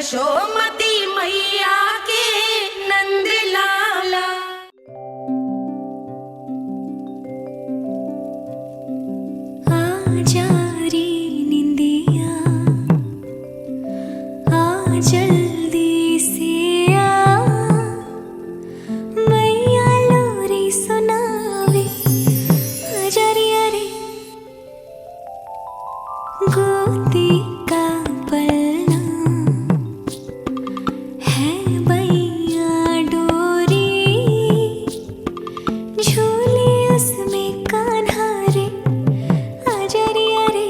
यशोमती मैया के नंद लाला। आजा रे निंदिया आ जल्दी से आ, मैया लोरी सुनावे आजा रे अरे गोदी का पलना है बैया डोरी, झूले उसमें कान्हा रे आजा रे अरे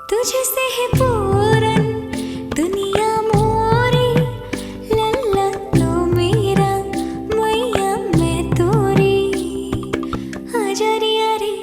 तुझसे है पूरन दुनिया मोरी, लल्ला तो मेरा मैया मैं तोरी आजा रे अरे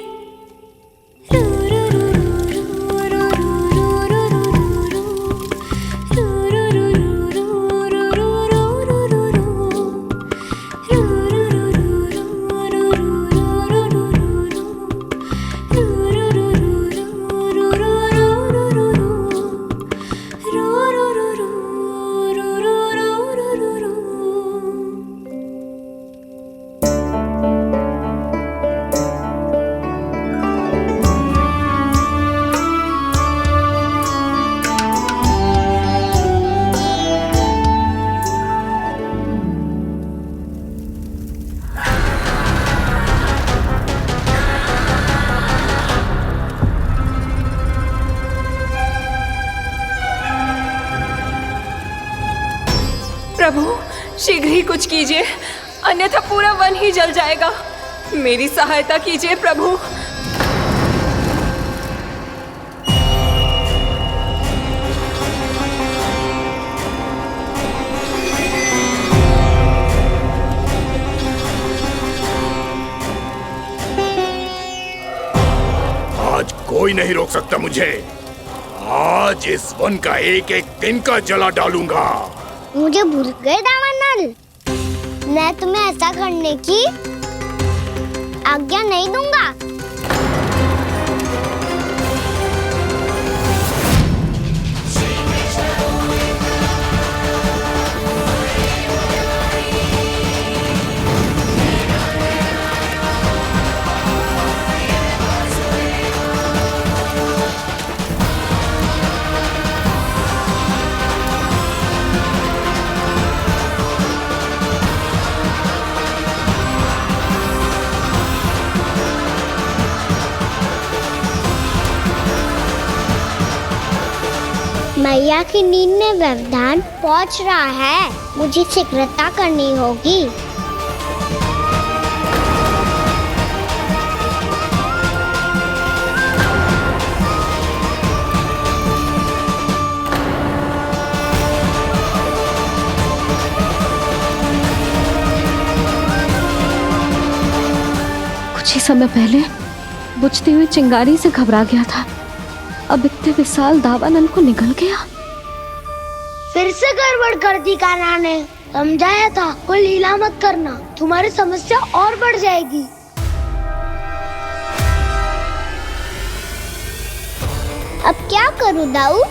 प्रभु शीघ्र ही कुछ कीजिए, अन्यथा पूरा वन ही जल जाएगा। मेरी सहायता कीजिए प्रभु। आज कोई नहीं रोक सकता मुझे। आज इस वन का एक एक दिन का जला डालूंगा। मुझे भूल गए दामानल, मैं तुम्हें ऐसा करने की आज्ञा नहीं दूंगा। मैया की नींद में व्यवधान पहुंच रहा है, मुझे शीघ्रता करनी होगी। कुछ ही समय पहले बुझती हुई चिंगारी से घबरा गया था, अब इतने विशाल दावानल को निगल गया। फिर से गड़बड़ कर दी कान्हा ने, समझाया था कोई लीला मत करना, तुम्हारी समस्या और बढ़ जाएगी। अब क्या करूं दाऊ?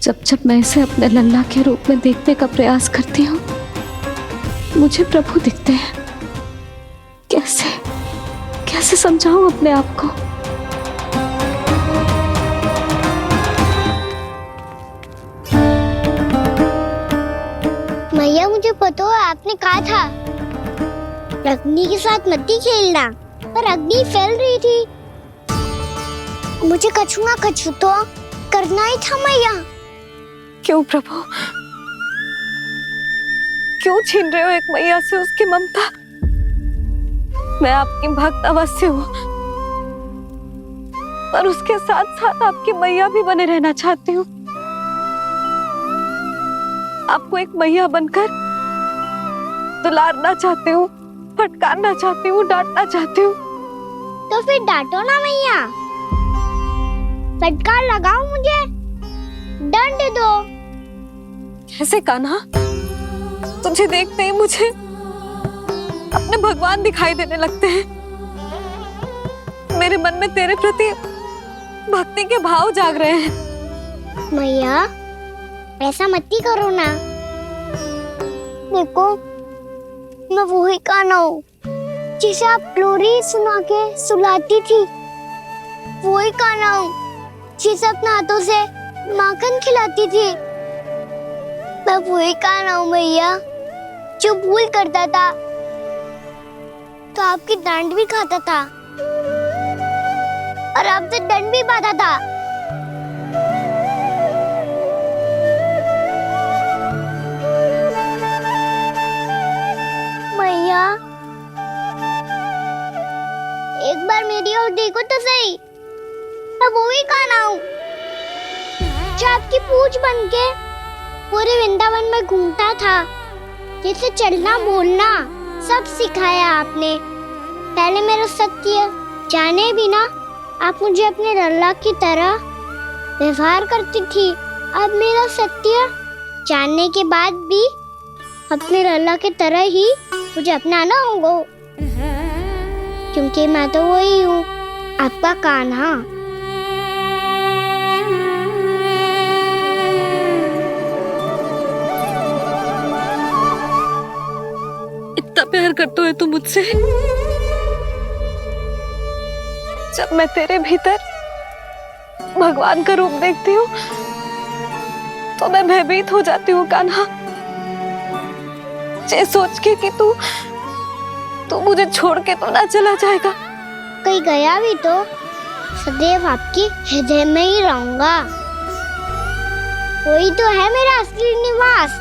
जब जब मैं इसे अपने लल्ला के रूप में देखने का प्रयास करती हूँ, मुझे प्रभु दिखते हैं। कैसे कैसे समझाऊं अपने आप को? मैया मुझे पता है आपने कहा था अग्नि के साथ मत ही खेलना, पर अग्नि फैल रही थी। मुझे कछु ना कछु तो करना ही था मैया। क्यों प्रभु, क्यों छीन रहे हो एक मैया से उसकी ममता? मैं आपकी भक्त अवश्य हूँ, पर उसके साथ साथ आपकी मैया भी बने रहना चाहती हूँ। आपको एक मैया बनकर दुलारना चाहती हूँ, फटकारना चाहती हूँ, डांटना चाहती हूँ। तो फिर डांटो ना मैया, फटकार लगाओ, मुझे दंड दो। कैसे कान्हा? तुझे देखते ही मुझे अपने भगवान दिखाई देने लगते हैं। मेरे मन में तेरे प्रति भक्ति के भाव जाग रहे हैं। मैया ऐसा मत ही करो ना। देखो मैं वही कान्हा हूँ जिसे आप लोरी सुना के सुलाती थी। वही कान्हा हूँ जिसे अपने हाथों से माखन खिलाती थी। मैं वही कान्हा हूँ मैया जो भूल करता था तो आपकी डांट भी खाता था और आपसे दंड भी पाता था। मैया एक बार मेरी ओर देखो तो सही। मैं वो ही कान्हा हूँ जो आपकी पूंछ बन के पूरे वृंदावन में घूमता था, जिसे चलना बोलना सब सिखाया आपने। पहले मेरा सत्य जाने भी ना आप मुझे अपने लल्ला की तरह व्यवहार करती थी। अब मेरा सत्य जानने के बाद भी अपने लल्ला की तरह ही मुझे अपनाना होगा, क्योंकि मैं तो वही हूँ, आपका कान्हा। इतना प्यार करते हो तुम मुझसे? जब मैं तेरे भीतर भगवान का रूप देखती हूँ तो मैं भयभीत हो जाती हूँ कान्हा। ये सोच के कि तू मुझे छोड़ के तो ना चला जाएगा। कहीं गया भी तो सदैव आपके हृदय में ही रहूंगा। वही तो है मेरा असली निवास।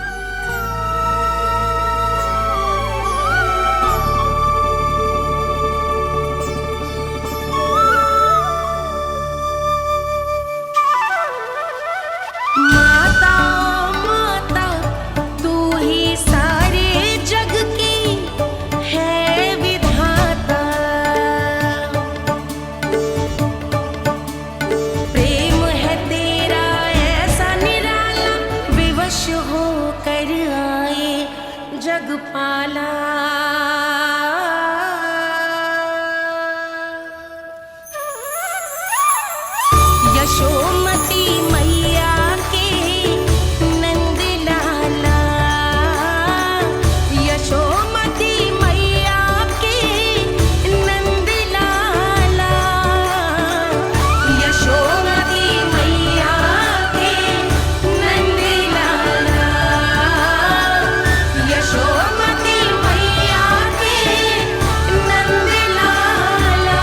यशोमती मैया के नंद लाला, यशोमती मैया के नंद लाला, यशोमती मैया के नंद लाला, यशोमती मैया के नंद लाला।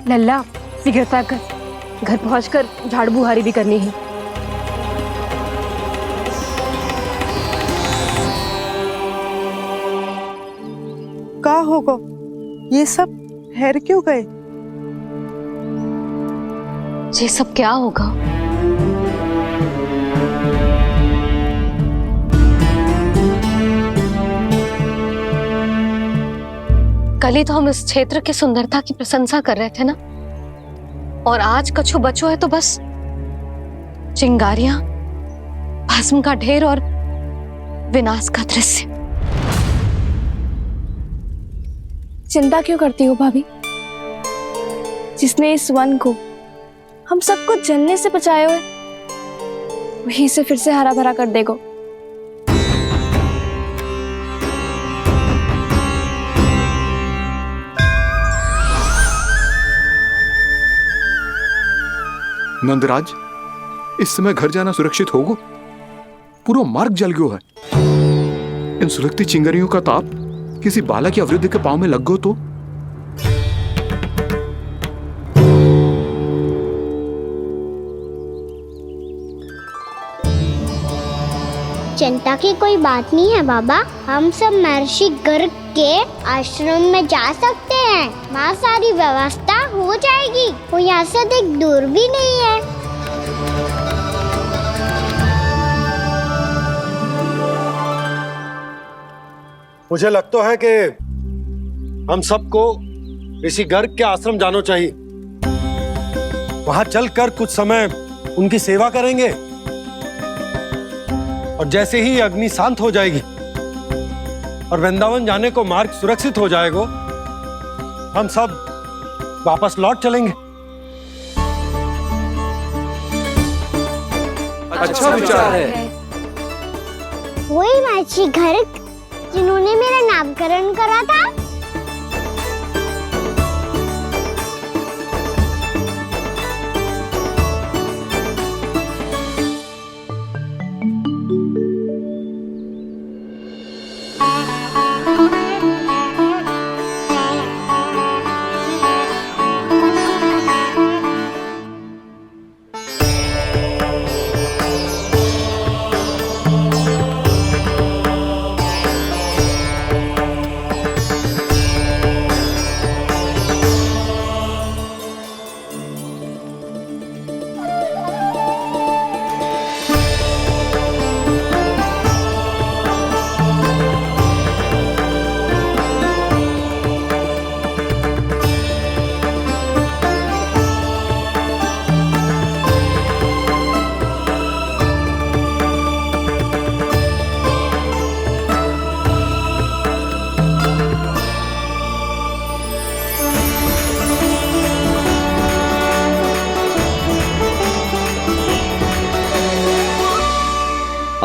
लल्ला शीघ्रता कर, घर पहुंचकर झाड़ बुहारी भी करनी है। का होगा? ये सब ठहर क्यों गए? ये सब क्या होगा? कल ही तो हम इस क्षेत्र की सुंदरता की प्रशंसा कर रहे थे ना, और आज कछु बचो है तो बस चिंगारियां, भस्म का ढेर और विनाश का दृश्य। चिंता क्यों करती हो भाभी? जिसने इस वन को हम सबको जलने से बचाए हुए, वही इसे फिर से हरा भरा कर देगा। नंदराज, इस समय घर जाना सुरक्षित होगो? पूरा मार्ग जल गयो है। इन सुलगती चिंगारियों का ताप किसी बालक या वृद्ध के पांव में लग गयो तो? चिंता की कोई बात नहीं है बाबा, हम सब महर्षि गर्ग के आश्रम में जा सकते हैं। वहाँ सारी व्यवस्था हो जाएगी, वो यहाँ से अधिक दूर भी नहीं है। मुझे लगता है कि हम सबको ऋषि गर्ग के आश्रम जाना चाहिए। वहां चलकर कुछ समय उनकी सेवा करेंगे और जैसे ही अग्नि शांत हो जाएगी और वृंदावन जाने को मार्ग सुरक्षित हो जाएगा, हम सब वापस लौट चलेंगे। अच्छा विचार है। वही महर्षि गर्ग जिन्होंने मेरा नामकरण करा था।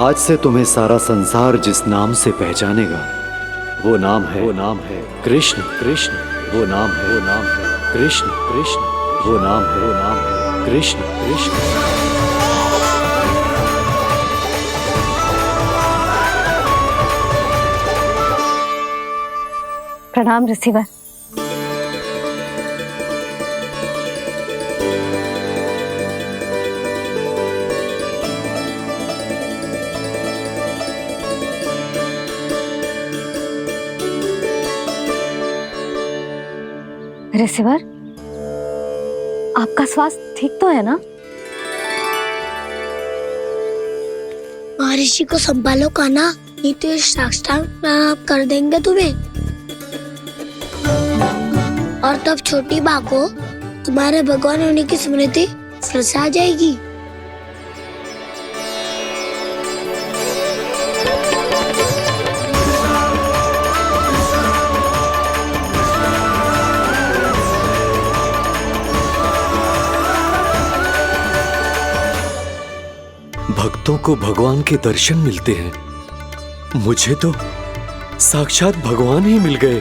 आज से तुम्हें सारा संसार जिस नाम से पहचानेगा वो नाम है कृष्ण। कृष्ण वो नाम है कृष्ण। कृष्ण वो नाम है कृष्ण। कृष्ण प्रणाम ऋषिवर। ऋषिवर, आपका स्वास्थ्य ठीक तो है ना? महर्षि को संभालो कान्हा, नहीं तो ये साक्षात प्रणाम कर देंगे तुम्हें। और तब छोटी बा को तुम्हारे भगवान होने की स्मृति फिर से आ जाएगी। भक्तों को भगवान के दर्शन मिलते हैं। मुझे तो साक्षात भगवान ही मिल गए।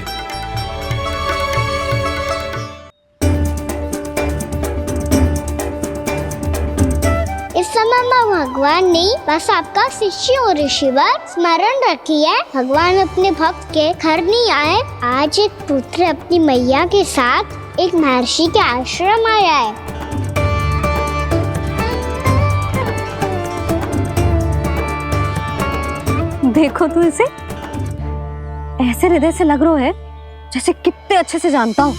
इस समय मैं भगवान नहीं, बस आपका शिष्य हूँ ऋषिवर। स्मरण रखिए, भगवान अपने भक्त के घर नहीं आए। आज एक पुत्र अपनी मैया के साथ एक महर्षि के आश्रम आया है। देखो तू इसे, ऐसे हृदय से लग रहा है जैसे कितने अच्छे से जानता हूँ।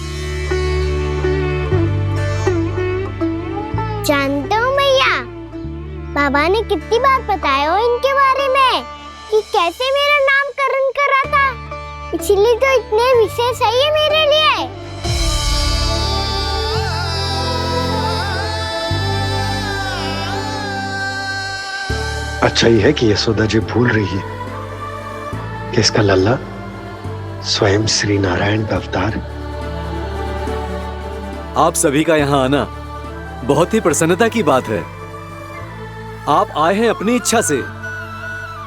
जानते हो मैया, बाबा ने कितनी बार बताया हो इनके बारे में कि कैसे मेरा नामकरण करा था, इसीलिए तो इतने विशेष है ये मेरे लिए। अच्छा ही है कि यशोदा जी भूल रही है कि इसका लल्ला स्वयं श्री नारायण का अवतार है। आप सभी का यहाँ आना बहुत ही प्रसन्नता की बात है। आप आए हैं अपनी इच्छा से,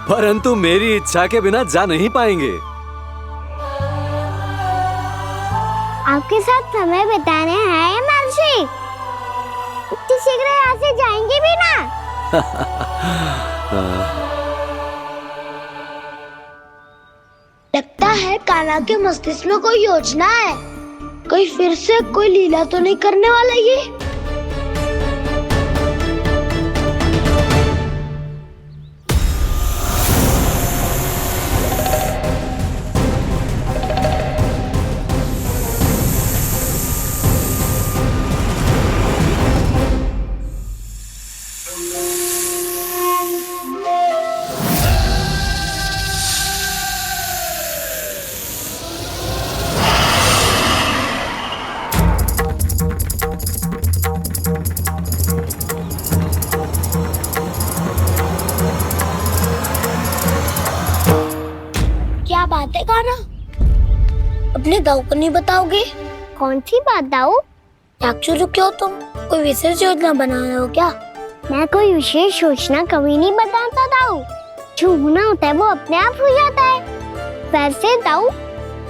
परंतु मेरी इच्छा के बिना जा नहीं पाएंगे। आपके साथ समय बिताने हैं महर्षि, इतनी शीघ्र यहाँ से जाएंगे भी ना? लगता है कान्हा के मस्तिष्क में कोई योजना है। कोई फिर से कोई लीला तो नहीं करने वाला ये। क्या बात है कान्हा? अपने दाऊ को नहीं बताओगे? कौन सी बात दाऊ? चाकचूरू क्यों तुम? कोई विशेष योजना बना रहे हो क्या? मैं कोई विशेष योजना कभी नहीं बताता दाऊ। जो होना होता है वो अपने आप हो जाता है। वैसे दाऊ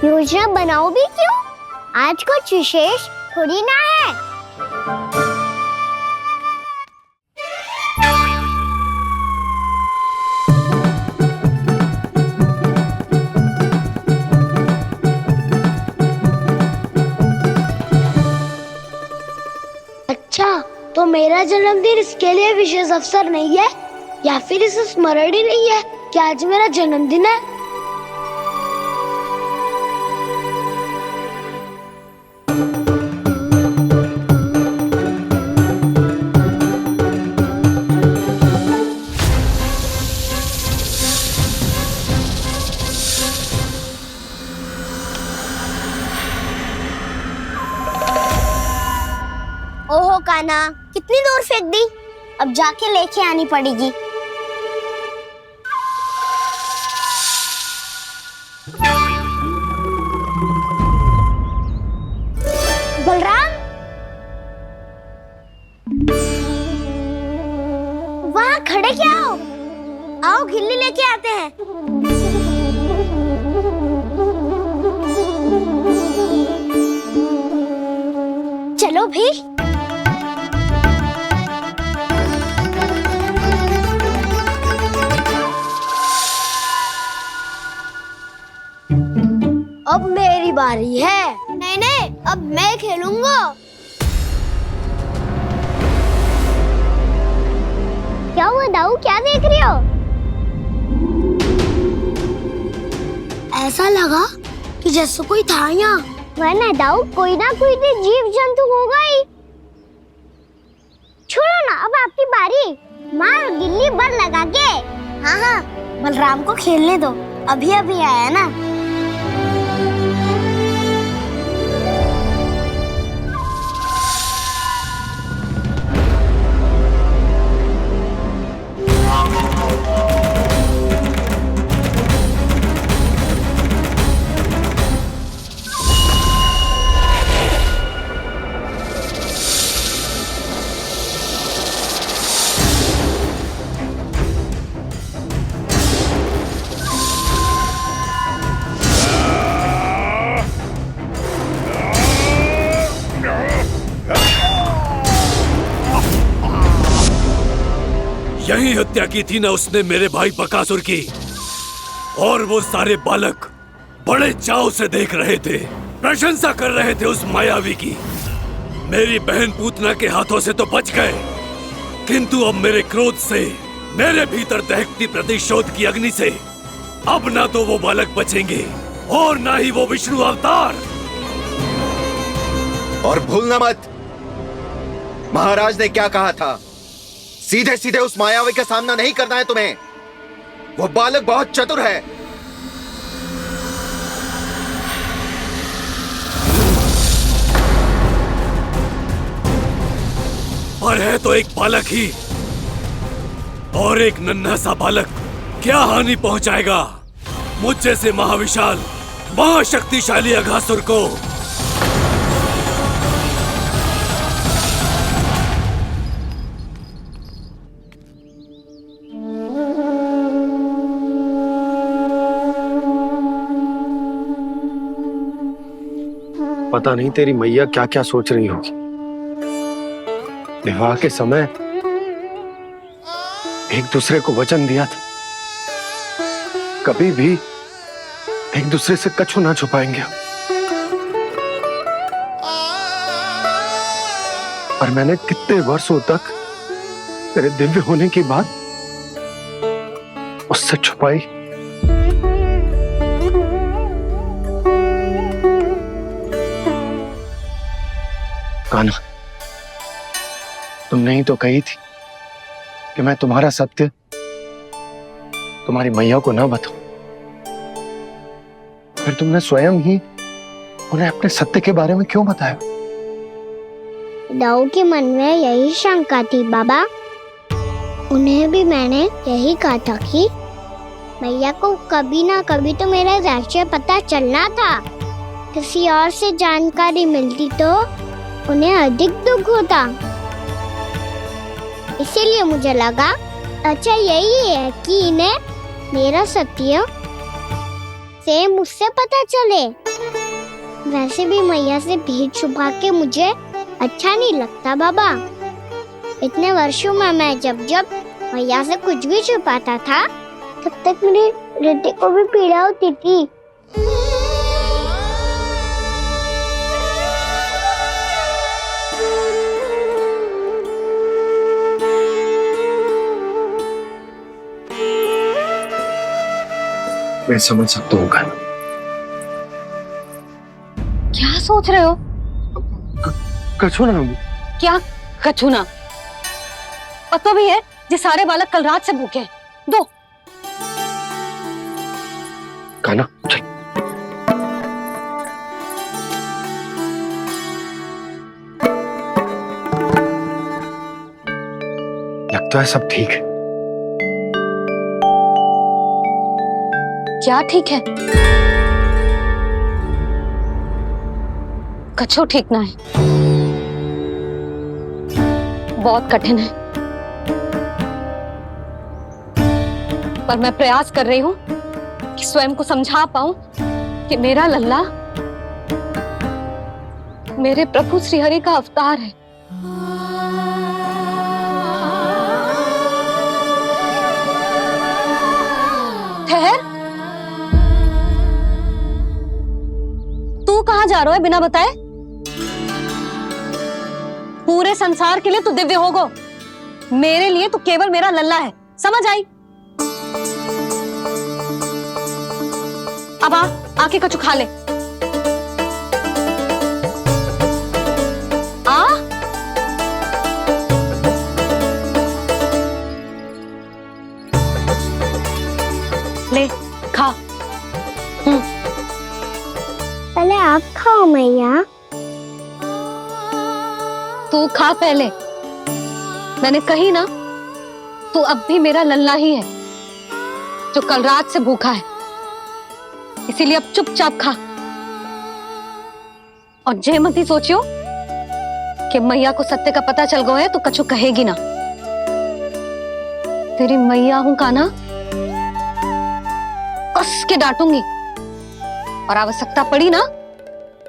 योजना बनाओ भी क्यों? आज कुछ विशेष थोड़ी ना है। अच्छा, तो मेरा जन्मदिन इसके लिए विशेष अवसर नहीं है, या फिर इसे स्मरण ही नहीं है कि आज मेरा जन्मदिन है। ओहो कान्हा, कितनी दूर फेंक दी? अब जाके लेके आनी पड़ेगी। बलराम, वहाँ खड़े क्या हो? आओ खिल्ली लेके आते हैं। चलो भी। अब मेरी बारी है। नहीं नहीं, अब मैं खेलूंगा। क्या हुआ दाऊ, क्या देख रही हो? ऐसा लगा कि जैसे कोई था यहाँ। वरना दाऊ कोई ना कोई तो जीव जंतु होगा ही। छोड़ो ना, अब आपकी बारी। मार गिल्ली बर लगा के। हाँ हाँ, बलराम को खेलने दो, अभी अभी आया ना। यही हत्या की थी ना उसने मेरे भाई बकासुर की। और वो सारे बालक बड़े चाव से देख रहे थे, प्रशंसा कर रहे थे उस मायावी की। मेरी बहन पूतना के हाथों से तो बच गए, किंतु अब मेरे क्रोध से, मेरे भीतर दहकती प्रतिशोध की अग्नि से अब ना तो वो बालक बचेंगे और ना ही वो विष्णु अवतार। और भूलना मत, महाराज ने क्या कहा था। सीधे सीधे उस मायावी का सामना नहीं करना है तुम्हें। वो बालक बहुत चतुर है। पर है तो एक बालक ही, और एक नन्हा सा बालक क्या हानि पहुंचाएगा मुझ जैसे महाविशाल महाशक्तिशाली अघासुर को। पता नहीं तेरी मैया क्या क्या सोच रही होगी। विवाह के समय एक दूसरे को वचन दिया था, कभी भी एक दूसरे से कछु ना छुपाएंगे। और मैंने कितने वर्षों तक तेरे दिव्य होने की बात उससे छुपाई। कान्हा, तुमने ही तो कही थी कि मैं तुम्हारा सत्य तुम्हारी मैया को ना बताऊं। फिर तुमने स्वयं ही उन्हें अपने सत्य के बारे में क्यों बताया? दाऊ के मन में यही शंका थी बाबा। उन्हें भी मैंने यही कहा था कि मैया को कभी ना कभी तो मेरा रहस्य पता चलना था। किसी और से जानकारी मिलती तो उन्हें अधिक दुख होता। इसीलिए मुझे लगा अच्छा यही है कि इन्हें मेरा सत्य से मुझसे पता चले। वैसे भी मैया से भेद छुपा के मुझे अच्छा नहीं लगता बाबा। इतने वर्षों में मैं जब जब मैया से कुछ भी छुपाता था तब तक मेरे हृदय को भी पीड़ा होती थी। मैं समझ सकता हूँ कान्हा। क्या सोच रहे हो? कछु ना। क्या कछु ना? पता भी है ये सारे बालक कल रात से भूखे हैं। दो। कान्हा चल। लगता है सब ठीक है। क्या ठीक है? कछु ठीक ना है। बहुत कठिन है, पर मैं प्रयास कर रही हूं कि स्वयं को समझा पाऊं कि मेरा लल्ला मेरे प्रभु श्रीहरि का अवतार है। ठहर, तू कहां जा रहा है बिना बताए? पूरे संसार के लिए तू दिव्य होगो, मेरे लिए तू केवल मेरा लल्ला है। समझ आई? अब आके कछु खा ले। आ ले खा। पहले आप खाओ मैया। तू खा पहले। मैंने कही ना, तू अब भी मेरा लल्ला ही है जो कल रात से भूखा है। इसीलिए अब चुपचाप खा। और जे मत ही सोचियो कि मैया को सत्य का पता चल गया है तो कछु कहेगी ना। तेरी मैया हूं कान्हा, कस के डांटूंगी और आवश्यकता पड़ी ना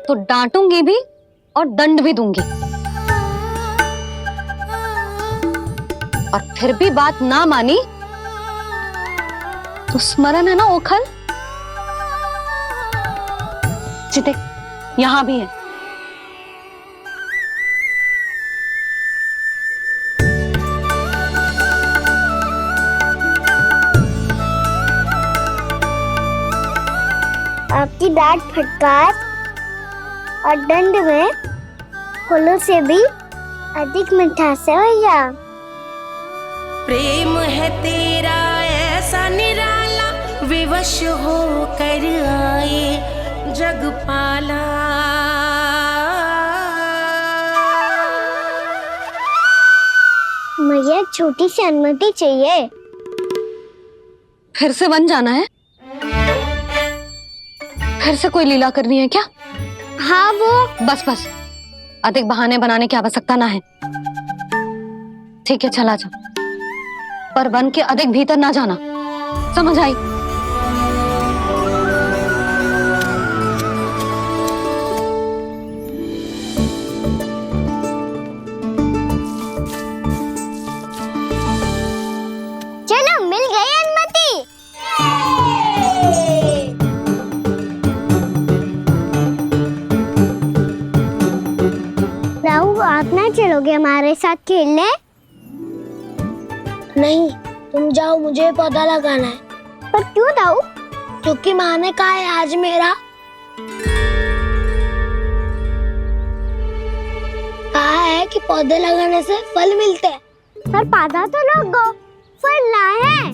तो डांटूंगी भी और दंड भी दूंगी। और फिर भी बात ना मानी तो स्मरण है ना ओखल? देख, यहां भी है। आपकी डांट फटकार और दंड में फूलों से भी अधिक मिठास है भैया। प्रेम है तेरा ऐसा निराला, विवश हो कर आए जगपाला। मुझे छोटी सी अनुमति चाहिए। फिर से बन जाना है? फिर से कोई लीला करनी है क्या? हाँ वो। बस बस, अधिक बहाने बनाने की आवश्यकता ना है। ठीक है, चला जा, पर वन के अधिक भीतर ना जाना। समझ आई? चलोगे हमारे साथ खेलने? नहीं, तुम जाओ, मुझे पौधा लगाना है। पर क्यों दाऊ? क्योंकि माँ ने कहा है आज मेरा कहा है कि पौधे लगाने से फल मिलते हैं। पर पौधा तो लगो, फल ना है।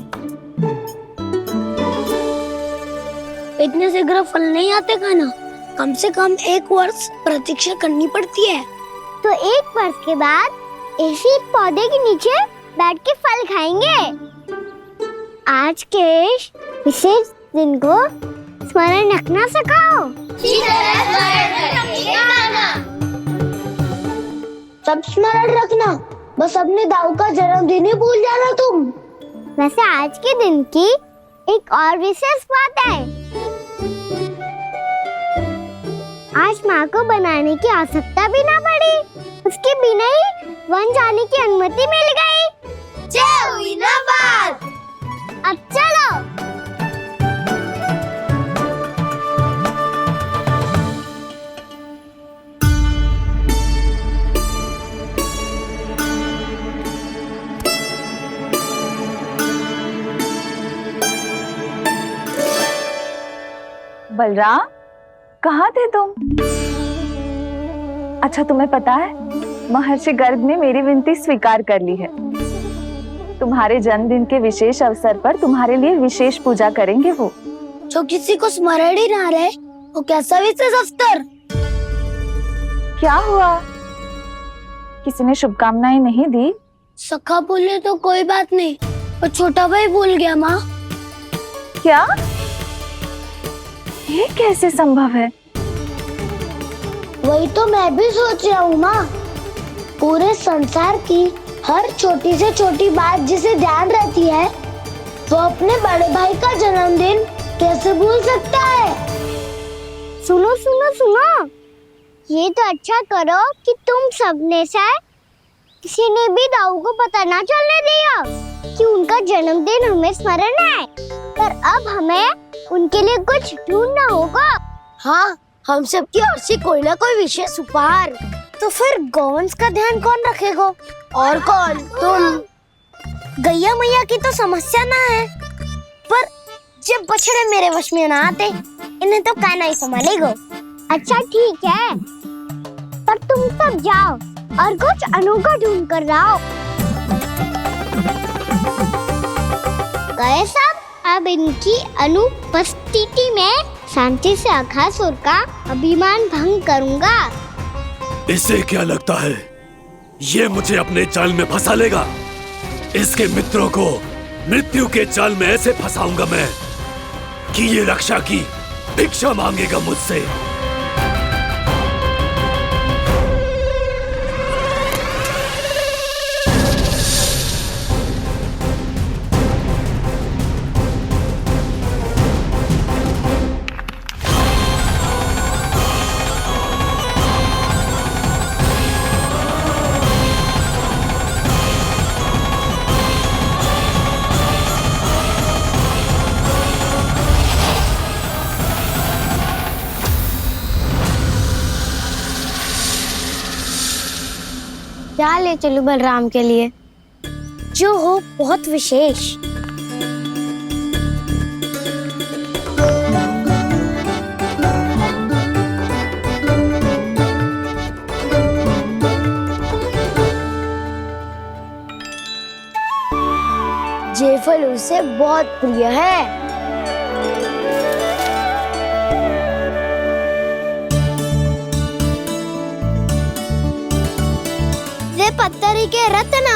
इतने शीघ्र फल नहीं आते खाना, कम से कम 1 वर्ष प्रतीक्षा करनी पड़ती है। तो 1 वर्ष के बाद इसी पौधे के नीचे बैठ के फल खाएंगे। आज के विशेष दिन को स्मरण रखना सिखाओ। सब स्मरण रखना, बस अपने दाऊ का जन्मदिन ही भूल जाना तुम। वैसे आज के दिन की एक और विशेष बात है। आज माँ को बनाने की आवश्यकता भी ना पड़ी, उसके बिना ही वन जाने की अनुमति मिल गई। जय हुई ना बात। अब चलो। बलराम, कहाँ थे तुम? अच्छा, तुम्हें पता है महर्षि गर्ग ने मेरी विनती स्वीकार कर ली है। तुम्हारे जन्मदिन के विशेष अवसर पर तुम्हारे लिए विशेष पूजा करेंगे वो। जो किसी को स्मरण ही ना रहे, वो कैसा विशेष अवसर? क्या हुआ? किसी ने शुभकामनाएं नहीं दी? सखा बोले तो कोई बात नहीं, पर छोटा भाई भूल गया माँ। क्या? ये कैसे संभव है? वही तो मैं भी सोच रहा हूँ माँ। पूरे संसार की हर छोटी से छोटी बात जिसे ध्यान रहती है, वो अपने बड़े भाई का जन्मदिन कैसे भूल सकता है? सुनो सुनो सुनो, ये तो अच्छा करो कि तुम सबने से किसी ने भी दाऊ को पता ना चलने दिया कि उनका जन्मदिन हमें स्मरण है। पर अब हमें उनके लिए कुछ ढूंढना होगा। हाँ, हम सबकी ओर से कोई ना कोई विशेष उपहार। तो फिर गौवंश का ध्यान कौन रखेगा? और कौन? तुम। गैया मैया की तो समस्या ना है, पर जब बछड़े मेरे वश में ना आते, इन्हें तो कान्हा ही संभालेगा। अच्छा ठीक है, पर तुम सब जाओ और कुछ अनोखा ढूंढ कर लाओ। गए सब? अब इनकी अनुपस्थिति में शांति से अघासुर का अभिमान भंग करूंगा। इसे क्या लगता है ये मुझे अपने जाल में फंसा लेगा? इसके मित्रों को मृत्यु के जाल में ऐसे फंसाऊंगा मैं कि ये रक्षा की भिक्षा मांगेगा मुझसे। क्या ले चलूं बलराम के लिए? जो हो बहुत विशेष। ये फल उसे बहुत प्रिय है। ये पत्थरी के रत्न।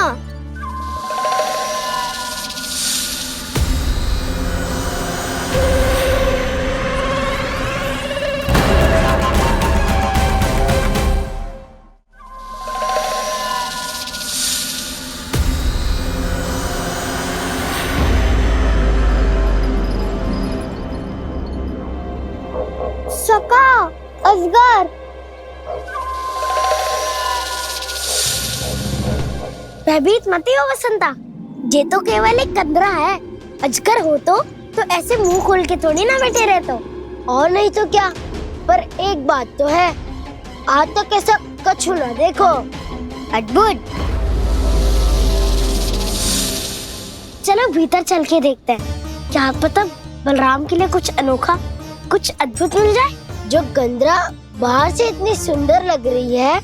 सका, अजगर। भयभीत मत हो वसंता, ये तो केवल एक कंदरा है। अजगर हो तो ऐसे मुंह खोल के थोड़ी ना बैठे रहते हो। और नहीं तो क्या, पर एक बात तो है, आज तक ऐसा कछु ना देखो। अद्भुत। चलो भीतर चल के देखते हैं, क्या पता बलराम के लिए कुछ अनोखा, कुछ अद्भुत मिल जाए। जो गंदरा बाहर से इतनी सुंदर लग रही है,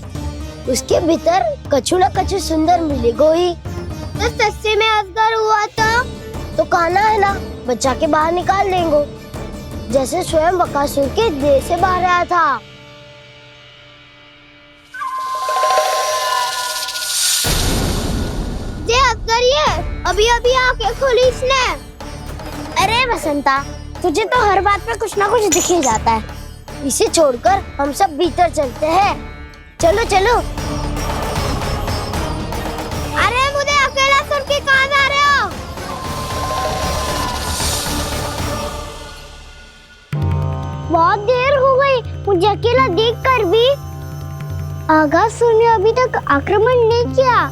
उसके भीतर कछु न कछु सुंदर मिलेगा ही। तो सस्ते में अजगर हुआ था तो काना है ना, बच्चा के बाहर निकाल देंगे, जैसे स्वयं बकासुर के देह से बाहर आया था। अभी अभी आके खोली इसने। अरे बसंता, तुझे तो हर बात पे कुछ ना कुछ दिख ही जाता है। इसे छोड़कर हम सब भीतर चलते हैं। चलो चलो। अरे मुझे अकेला सुन के कहाँ जा रहे हो? बहुत देर हो गई मुझे अकेला देखकर भी। आगासुर ने अभी तक आक्रमण नहीं किया।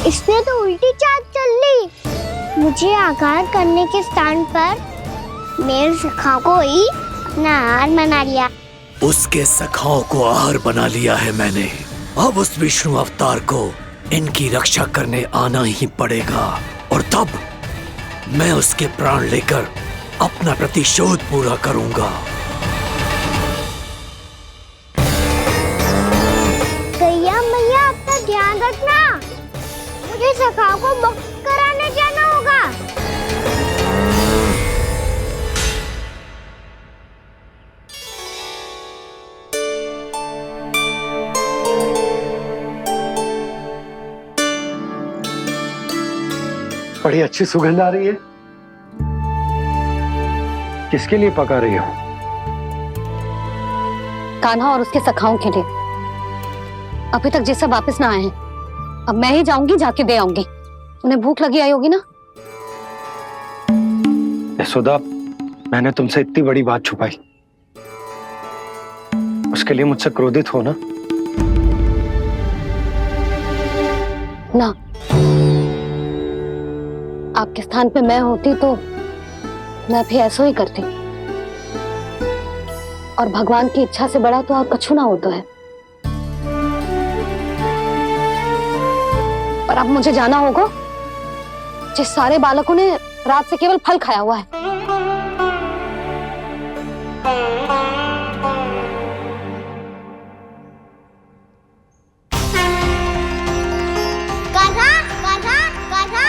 इसने तो उल्टी चाल चल ली। मुझे आघात करने के स्थान पर मेरे सखा को ही अपना आहार बना लिया। उसके सखाओं को आहार बना लिया है मैंने। अब उस विष्णु अवतार को इनकी रक्षा करने आना ही पड़ेगा, और तब मैं उसके प्राण लेकर अपना प्रतिशोध पूरा करूंगा। गैया मैया, अपना ध्यान रखना। मुझे सखा को मुक्त कराने जाना होगा। बड़ी अच्छी सुगंध आ रही है। किसके लिए पका रही हो? कान्हा और उसके सखाओं के लिए। अभी तक जैसा वापस ना आए हैं, अब मैं ही जाऊंगी, जाके दे आऊंगी। उन्हें भूख लगी आई होगी ना। यशोदा, मैंने तुमसे इतनी बड़ी बात छुपाई, उसके लिए मुझसे क्रोधित हो ना? ना, आपके स्थान पे मैं होती तो मैं भी ऐसा ही करती। और भगवान की इच्छा से बड़ा तो और कछु ना होता है। पर अब मुझे जाना होगा। जिस सारे बालकों ने रात से केवल फल खाया हुआ है। कान्हा, कान्हा, कान्हा,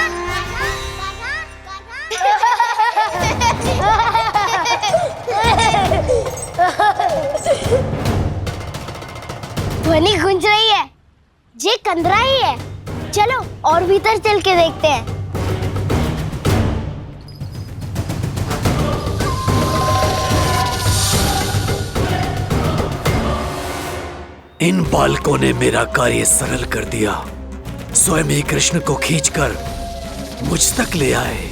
ध्वनि गूंज रही है। ये कंदरा ही है। चलो और भीतर चल के देखते हैं। इन बालकों ने मेरा कार्य सरल कर दिया। स्वयं ही कृष्ण को खींचकर मुझ तक ले आए।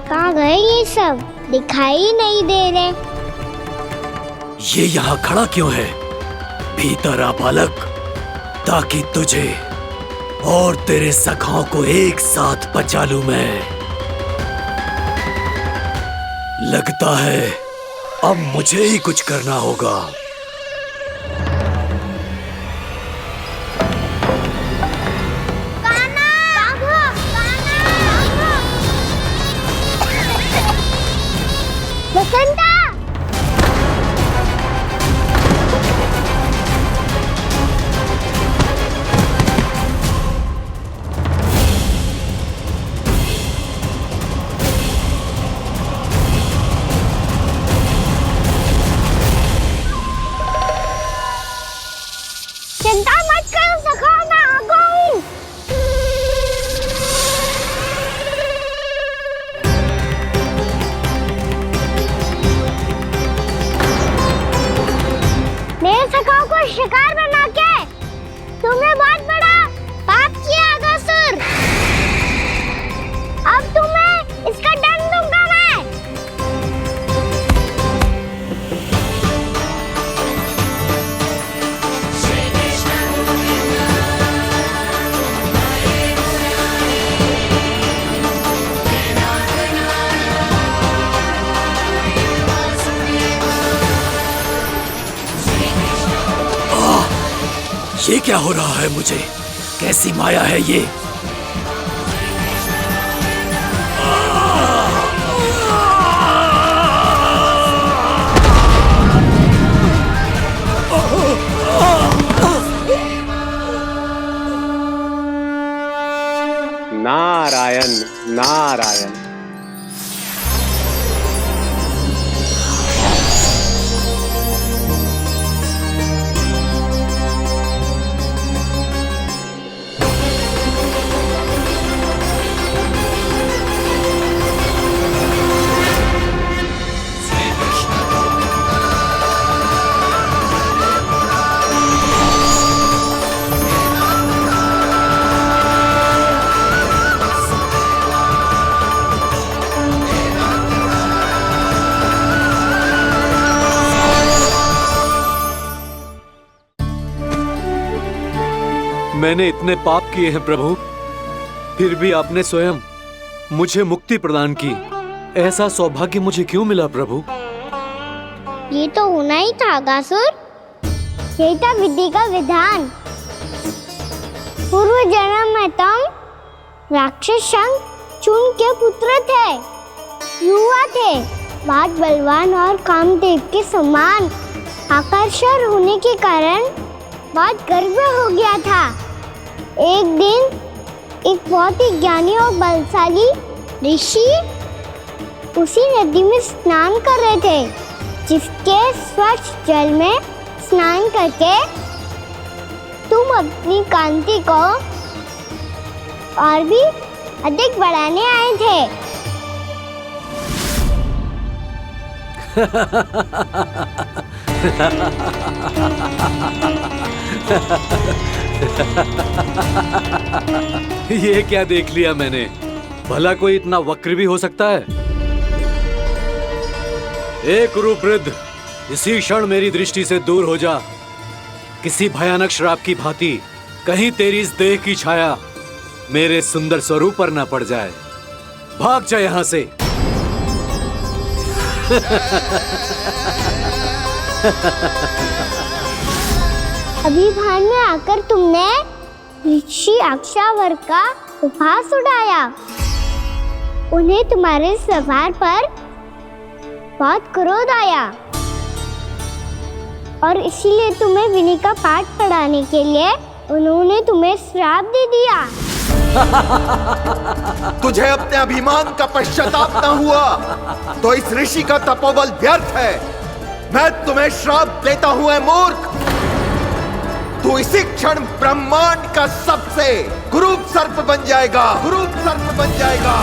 कहाँ गए ये सब? दिखाई नहीं दे रहे। ये यहाँ खड़ा क्यों है? भीतर आ बालक, ताकि तुझे और तेरे सखाओं को एक साथ बचा लूं मैं। लगता है अब मुझे ही कुछ करना होगा। बसंता! चिंता मत करो सखा, मैं आ गई हूँ। ये क्या हो रहा है मुझे? कैसी माया है ये? नारायण नारायण। मैंने इतने पाप किए हैं प्रभु, फिर भी आपने स्वयं मुझे मुक्ति प्रदान की। ऐसा सौभाग्य मुझे क्यों मिला प्रभु? ये तो होना ही था अगासुर। यही था विधि का विधान। पूर्व जन्म में तुम राक्षस शंखचूड़ के पुत्र थे, युवा थे, बहुत बलवान और कामदेव के समान आकर्षण होने के कारण बहुत गर्व हो गया था। एक दिन एक बहुत ही ज्ञानी और बलशाली ऋषि उसी नदी में स्नान कर रहे थे, जिसके स्वच्छ जल में स्नान करके तुम अपनी कांति को और भी अधिक बढ़ाने आए थे। ये क्या देख लिया मैंने? भला कोई इतना वक्र भी हो सकता है? एक रूपवृद्ध, इसी क्षण मेरी दृष्टि से दूर हो जा। किसी भयानक श्राप की भांति कहीं तेरी इस देह की छाया मेरे सुंदर स्वरूप पर न पड़ जाए। भाग जा यहाँ से। अभी भान में आकर तुमने ऋषि अक्षावर का उपहास उड़ाया। उन्हें तुम्हारे व्यवहार पर बहुत क्रोध आया और इसीलिए तुम्हें विनय का पाठ पढ़ाने के लिए उन्होंने तुम्हें श्राप दे दिया। तुझे अपने अभिमान का पश्चाताप न हुआ तो इस ऋषि का तपोबल व्यर्थ है। मैं तुम्हें श्राप देता हूं ऐ मूर्ख। तू इसी क्षण ब्रह्मांड का सबसे कुरूप सर्प बन जाएगा, कुरूप सर्प बन जाएगा।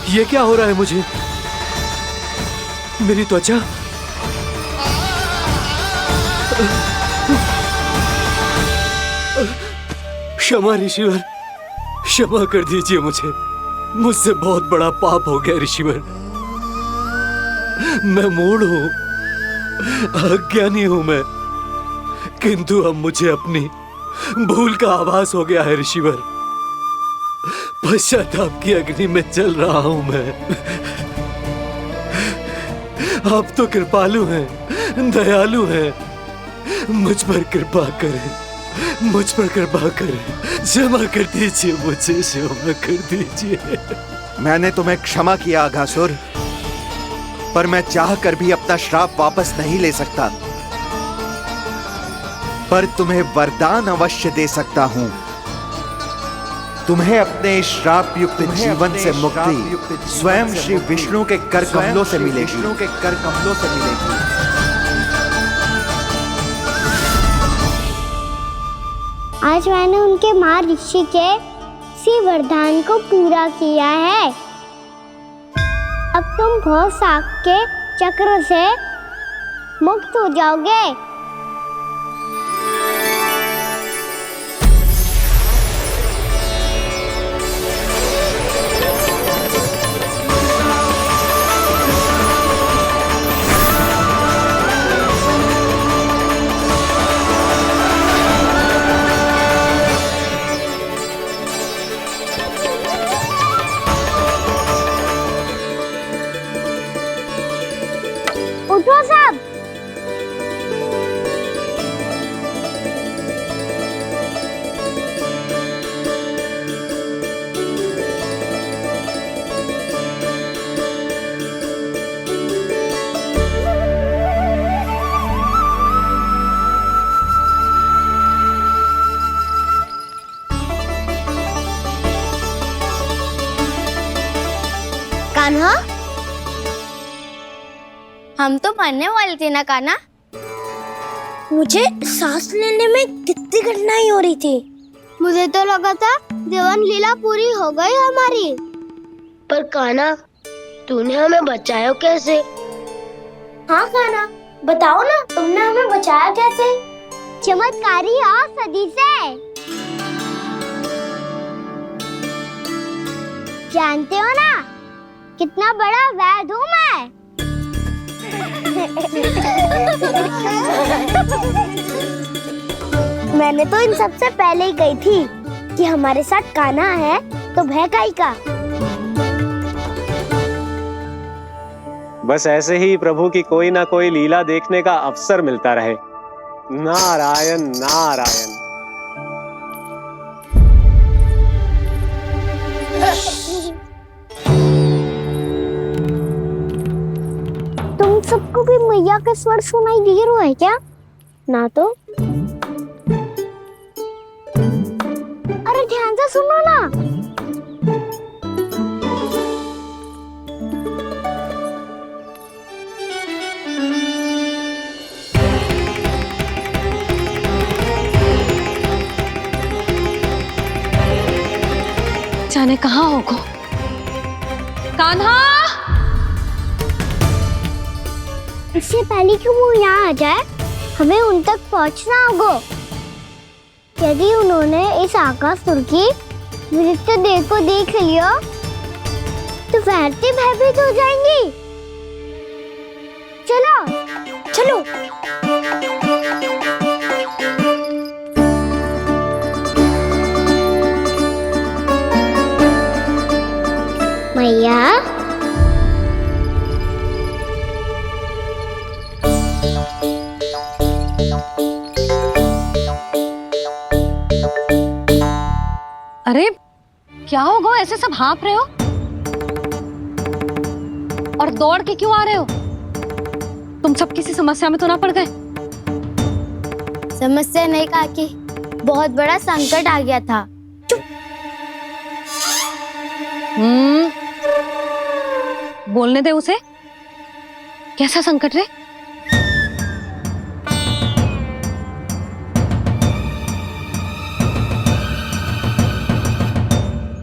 ये क्या हो रहा है मुझे? मेरी त्वचा क्षमा ऋषिवर, क्षमा कर दीजिए मुझे। मुझसे बहुत बड़ा पाप हो गया ऋषिवर। मैं मूढ़ हूं, अज्ञानी हूं मैं, किंतु अब मुझे अपनी भूल का आभास हो गया है ऋषिवर। पश्चाताप की अग्नि में जल रहा हूं मैं। आप तो कृपालु हैं, दयालु हैं। मुझ पर कृपा करें, मुझ पर कृपा करें। क्षमा कर दीजिए मुझे, क्षमा कर दीजिए। मैंने तुम्हें क्षमा किया अघासुर, पर मैं चाहकर भी अपना श्राप वापस नहीं ले सकता। पर तुम्हें वरदान अवश्य दे सकता हूं। तुम्हें अपने श्राप युक्त जीवन से मुक्ति स्वयं श्री विष्णु के कर कमलों से मिलेगी, विष्णु के कर कमलों से मिलेगी। आज मैंने उनके महर्षि के इसी वरदान को पूरा किया है। अब तुम भव साग के चक्र से मुक्त हो जाओगे। हम तो मरने वाले थे ना कान्हा। मुझे सांस लेने में कितनी कठिनाई हो रही थी। मुझे तो लगा था जीवन लीला पूरी हो गई हमारी। पर कान्हा, तूने हमें बचाया कैसे? हाँ कान्हा, बताओ ना, तुमने हमें बचाया कैसे? चमत्कारी और सदी से। जानते हो ना कितना बड़ा वैद हूँ मैं। मैंने तो इन सबसे पहले ही कही थी कि हमारे साथ कान्हा है तो भय काई का। बस ऐसे ही प्रभु की कोई ना कोई लीला देखने का अवसर मिलता रहे। नारायण नारायण। तुम सबको भी मैया के स्वर सुनाई दे रहे हैं क्या? ना तो। अरे ध्यान से सुनो ना। जाने कहाँ होगो। कान्हा! इससे पहले कि वो यहाँ आ जाए, हमें उन तक पहुँचना होगा। यदि उन्होंने इस आकासुर की नृत्य देह को देख लिया, तो वैरती भयभीत हो जाएंगी। चलो, चलो। मैया, अरे क्या हो गो, ऐसे सब हाँप रहे हो और दौड़ के क्यों आ रहे हो? तुम सब किसी समस्या में तो ना पड़ गए? समस्या नहीं काकी, बहुत बड़ा संकट आ गया था। बोलने दे उसे। कैसा संकट रे?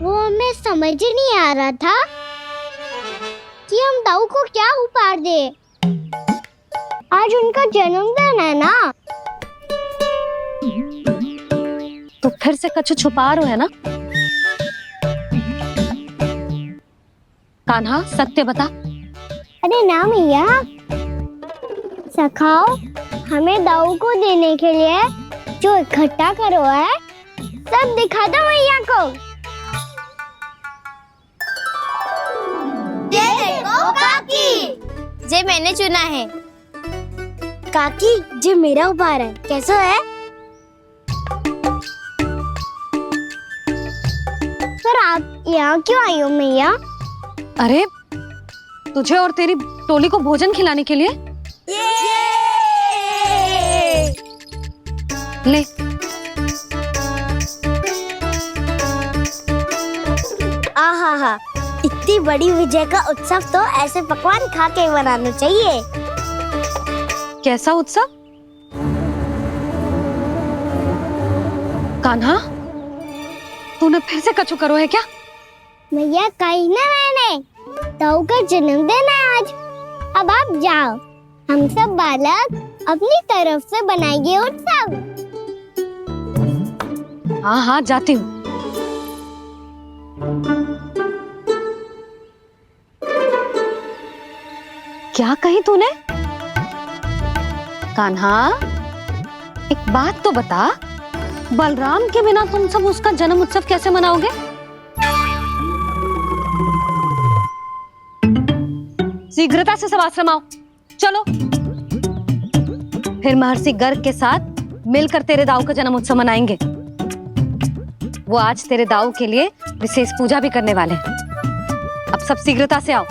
वो हमें समझ ही नहीं आ रहा था कि हम दाऊ को क्या उपहार दे। आज उनका जन्मदिन है ना। तो फिर से कछु छुपा रहे हो है ना? कान्हा, सत्य बता। अरे ना मैया, सखाओ हमें दाऊ को देने के लिए जो इकट्ठा करो है, सब दिखा दो मैया को। ये देखो काकी, जे मैंने चुना है। काकी, जे मेरा उपहार है, कैसा है? पर आप यहाँ क्यों आई हो मैया? अरे तुझे और तेरी टोली को भोजन खिलाने के लिए। ले। आहा, इतनी बड़ी विजय का उत्सव तो ऐसे पकवान खा के मनाना चाहिए। कैसा उत्सव? कान्हा, तूने फिर से कछु करो है क्या? मैया, कहीं ना मैंने, दाऊ का जन्मदिन है आज। अब आप जाओ, हम सब बालक अपनी तरफ से बनाएंगे उत्सव। हाँ हाँ, जाती हूँ। क्या कही तूने? कान्हा, एक बात तो बता, बलराम के बिना तुम सब उसका जन्म उत्सव कैसे मनाओगे? शीघ्रता से सब आश्रम आओ, चलो। फिर महर्षि गर्ग के साथ मिलकर तेरे दाऊ का जन्म उत्सव मनाएंगे। वो आज तेरे दाऊ के लिए विशेष पूजा भी करने वाले हैं। अब सब शीघ्रता से आओ,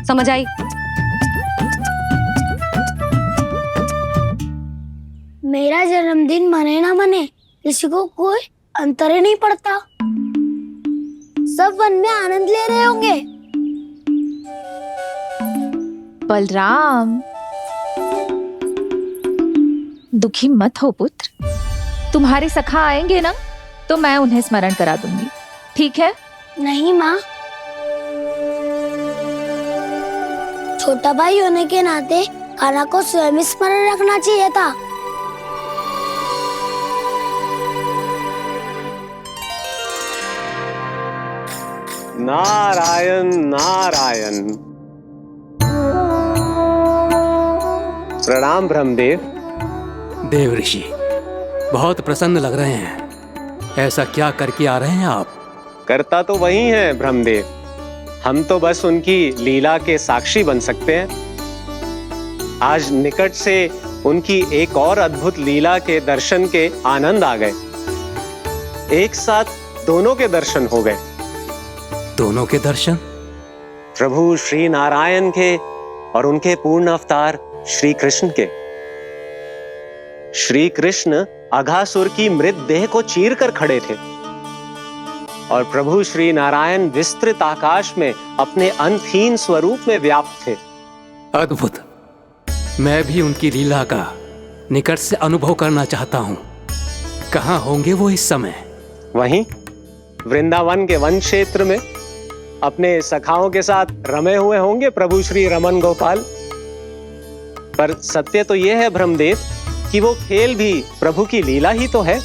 समझ आई? मेरा जन्मदिन मने ना मने, किसी को कोई अंतर ही नहीं पड़ता। सब वन में आनंद ले रहे होंगे। बलराम, दुखी मत हो पुत्र, तुम्हारे सखा आएंगे ना तो मैं उन्हें स्मरण करा दूंगी, ठीक है? नहीं माँ, छोटा भाई होने के नाते कान्हा को स्वयं स्मरण रखना चाहिए था। नारायण नारायण। प्रणाम ब्रह्मदेव। देव ऋषि, बहुत प्रसन्न लग रहे हैं। ऐसा क्या करके आ रहे हैं आप? करता तो वही है ब्रह्मदेव, हम तो बस उनकी लीला के साक्षी बन सकते हैं। आज निकट से उनकी एक और अद्भुत लीला के दर्शन के आनंद आ गए। एक साथ दोनों के दर्शन हो गए। दोनों के दर्शन? प्रभु श्री नारायण के और उनके पूर्ण अवतार श्री कृष्ण के। श्री कृष्ण अघासुर की मृत देह को चीर कर खड़े थे और प्रभु श्री नारायण विस्तृत आकाश में अपने अंतहीन स्वरूप में व्याप्त थे। अद्भुत। मैं भी उनकी लीला का निकट से अनुभव करना चाहता हूं। कहां होंगे वो इस समय? वहीं वृंदावन के वन क्षेत्र में अपने सखाओं के साथ रमे हुए होंगे प्रभु श्री रमन गोपाल। पर सत्य तो यह है ब्रह्मदेव कि वो खेल भी प्रभु की लीला ही तो है।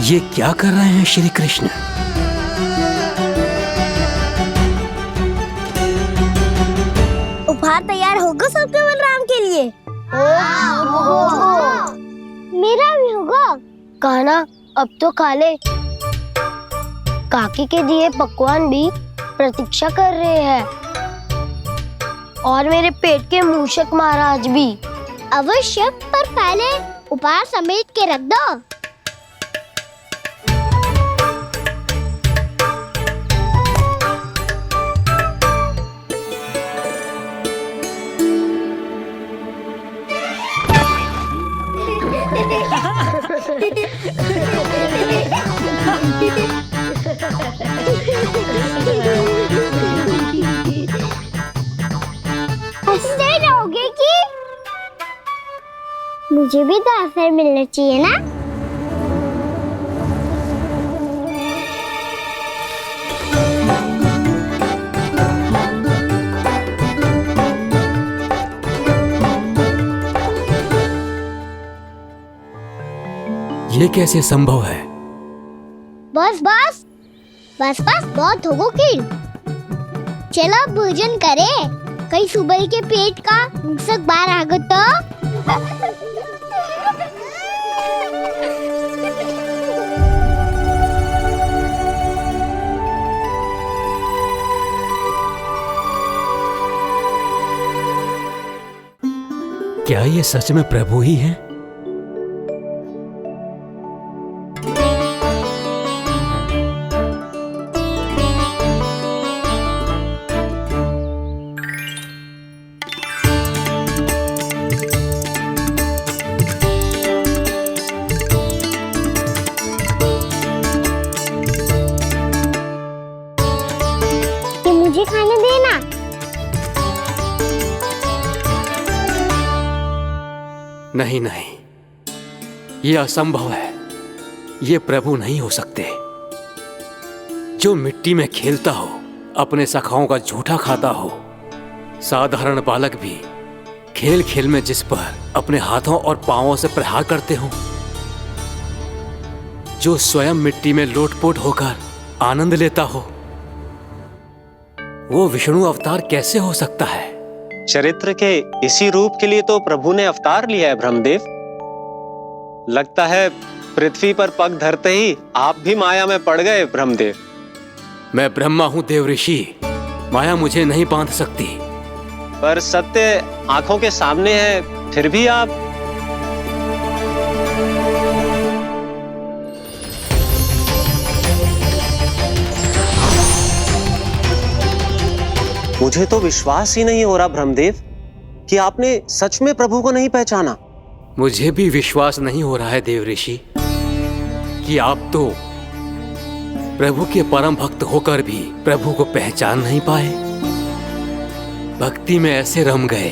ये क्या कर रहे हैं श्री कृष्ण? उपहार तैयार होगा सबके बलराम के लिए? मेरा भी होगा। कान्हा अब तो खा ले। काकी के दिए पकवान भी प्रतीक्षा कर रहे हैं और मेरे पेट के मूषक महाराज भी। अवश्य, पर पहले उपहार समेट के रख दो। हंसते रहोगे कि? मुझे भी तो अवसर मिलना चाहिए ना। ये कैसे संभव है? बस बस बस बस बहुत होगो किल। चलो भोजन करे, कहीं सुबह के पेट का मूषक बाहर आ गो तो। क्या ये सच में प्रभु ही हैं? मुझे खाने देना। नहीं नहीं, ये असंभव है। ये प्रभु नहीं हो सकते। जो मिट्टी में खेलता हो, अपने सखाओं का झूठा खाता हो, साधारण बालक भी खेल खेल में जिस पर अपने हाथों और पांवों से प्रहार करते हो, जो स्वयं मिट्टी में लोटपोट होकर आनंद लेता हो, वो विष्णु अवतार कैसे हो सकता है? चरित्र के इसी रूप के लिए तो प्रभु ने अवतार लिया है ब्रह्मदेव। लगता है पृथ्वी पर पग धरते ही आप भी माया में पड़ गए ब्रह्मदेव। मैं ब्रह्मा हूं देव ऋषि, माया मुझे नहीं बांध सकती। पर सत्य आंखों के सामने है, फिर भी आप। मुझे तो विश्वास ही नहीं हो रहा ब्रह्मदेव कि आपने सच में प्रभु को नहीं पहचाना। मुझे भी विश्वास नहीं हो रहा है देव ऋषि कि आप तो प्रभु के परम भक्त होकर भी प्रभु को पहचान नहीं पाए। भक्ति में ऐसे रम गए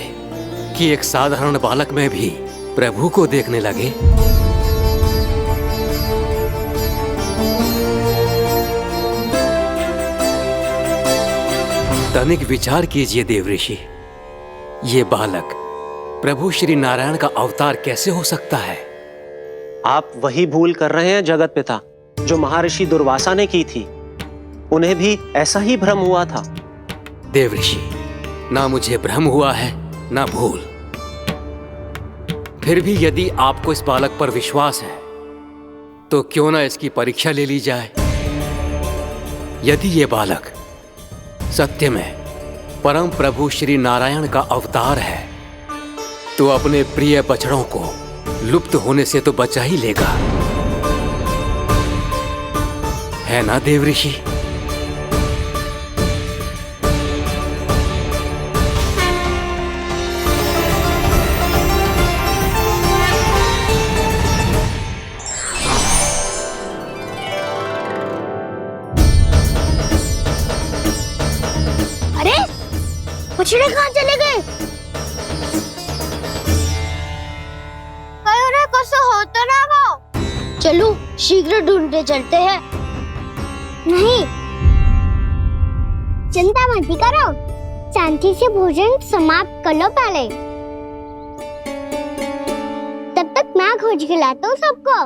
कि एक साधारण बालक में भी प्रभु को देखने लगे। तनिक विचार कीजिए देव ऋषि, ये बालक प्रभु श्री नारायण का अवतार कैसे हो सकता है? आप वही भूल कर रहे हैं जगत पिता जो महर्षि दुर्वासा ने की थी। उन्हें भी ऐसा ही भ्रम हुआ था। देव ऋषि, ना मुझे भ्रम हुआ है ना भूल। फिर भी यदि आपको इस बालक पर विश्वास है तो क्यों ना इसकी परीक्षा ले ली जाए। यदि ये बालक सत्य में परम प्रभु श्री नारायण का अवतार है तो अपने प्रिय बछड़ों को लुप्त होने से तो बचा ही लेगा, है ना देव ऋषि? अरे बछड़े कहाँ चले गए? कहीं कैसे हो तो ना वो। चलो शीघ्र ढूंढते चलते हैं। नहीं, चिंता मत करो, शांति से भोजन समाप्त कर लो पहले। तब तक मैं खोज के लाता हूँ सबको।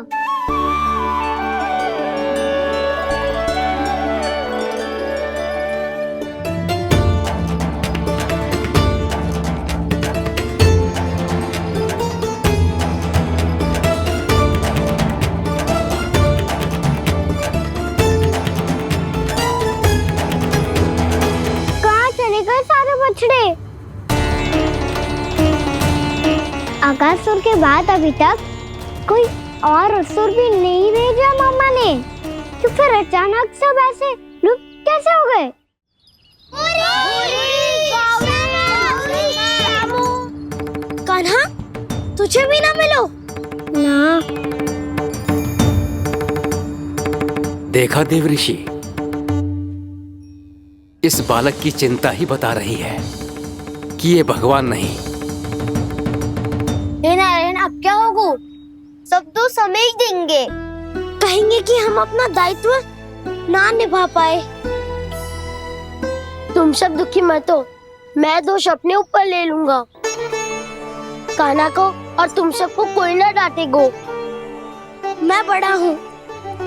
आकासुर के बाद अभी तक कोई और असुर भी नहीं भेजा मामा ने, तो फिर अचानक सब ऐसे लुप्त कैसे हो गए? कान्हा, तुझे भी ना मिलो ना। देखा देव ऋषि, इस बालक की चिंता ही बता रही है कि ये भगवान नहीं। नारायण, अब क्या होगा? सब तो समझ देंगे, कहेंगे कि हम अपना दायित्व ना निभा पाए। तुम सब दुखी मत हो, मैं दोष अपने ऊपर ले लूंगा। कान्हा को और तुम सबको कोई ना डांटेगो। मैं बड़ा हूँ,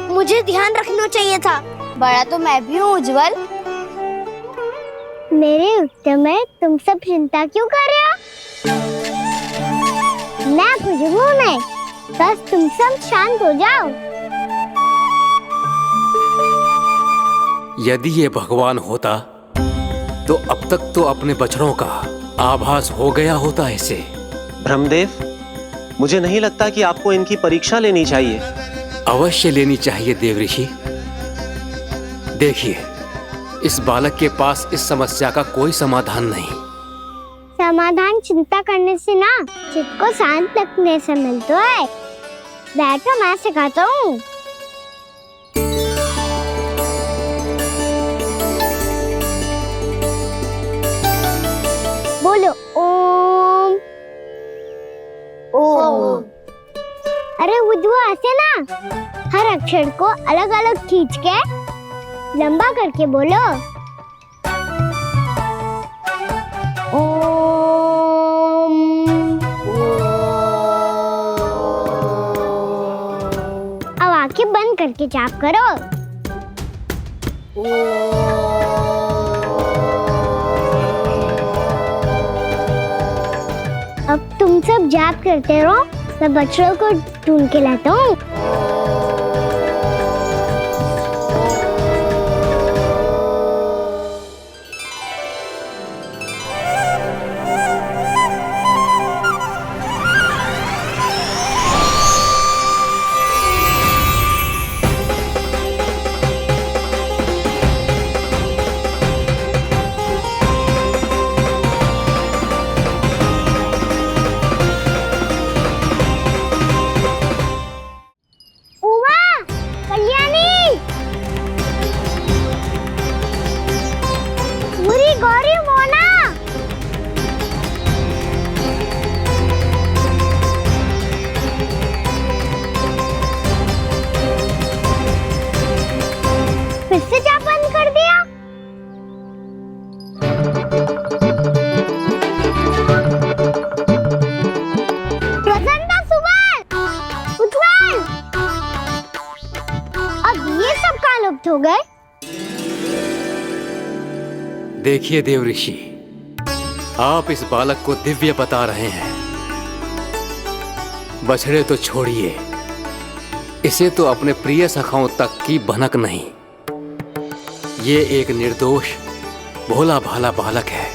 मुझे ध्यान रखना चाहिए था। बड़ा तो मैं भी हूँ उज्जवल। मेरे उत्तर में तुम सब चिंता क्यों कर रहे हो? मैं बुजुर्ग नहीं, बस तुम सब शांत हो जाओ। यदि ये भगवान होता तो अब तक तो अपने बछड़ों का आभास हो गया होता इसे। ब्रह्मदेव, मुझे नहीं लगता कि आपको इनकी परीक्षा लेनी चाहिए। अवश्य लेनी चाहिए देव ऋषि। देखिए, इस बालक के पास इस समस्या का कोई समाधान नहीं। समाधान चिंता करने से ना, चित्त को शांत रखने से मिलता है। बैठो, मैं सिखाता हूँ। बोलो ओम। ओम। अरे उद्वा, ऐसे ना हर अक्षर को अलग अलग खींच के लंबा करके बोलो। अब आंखें बंद करके जाप करो। अब तुम सब जाप करते रहो, मैं बच्चों को ढूंढ के लाता हूँ। साबित हो गए। देखिए देव ऋषि, आप इस बालक को दिव्य बता रहे हैं। बछड़े तो छोड़िए, इसे तो अपने प्रिय सखाओं तक की भनक नहीं। ये एक निर्दोष भोला भाला बालक है,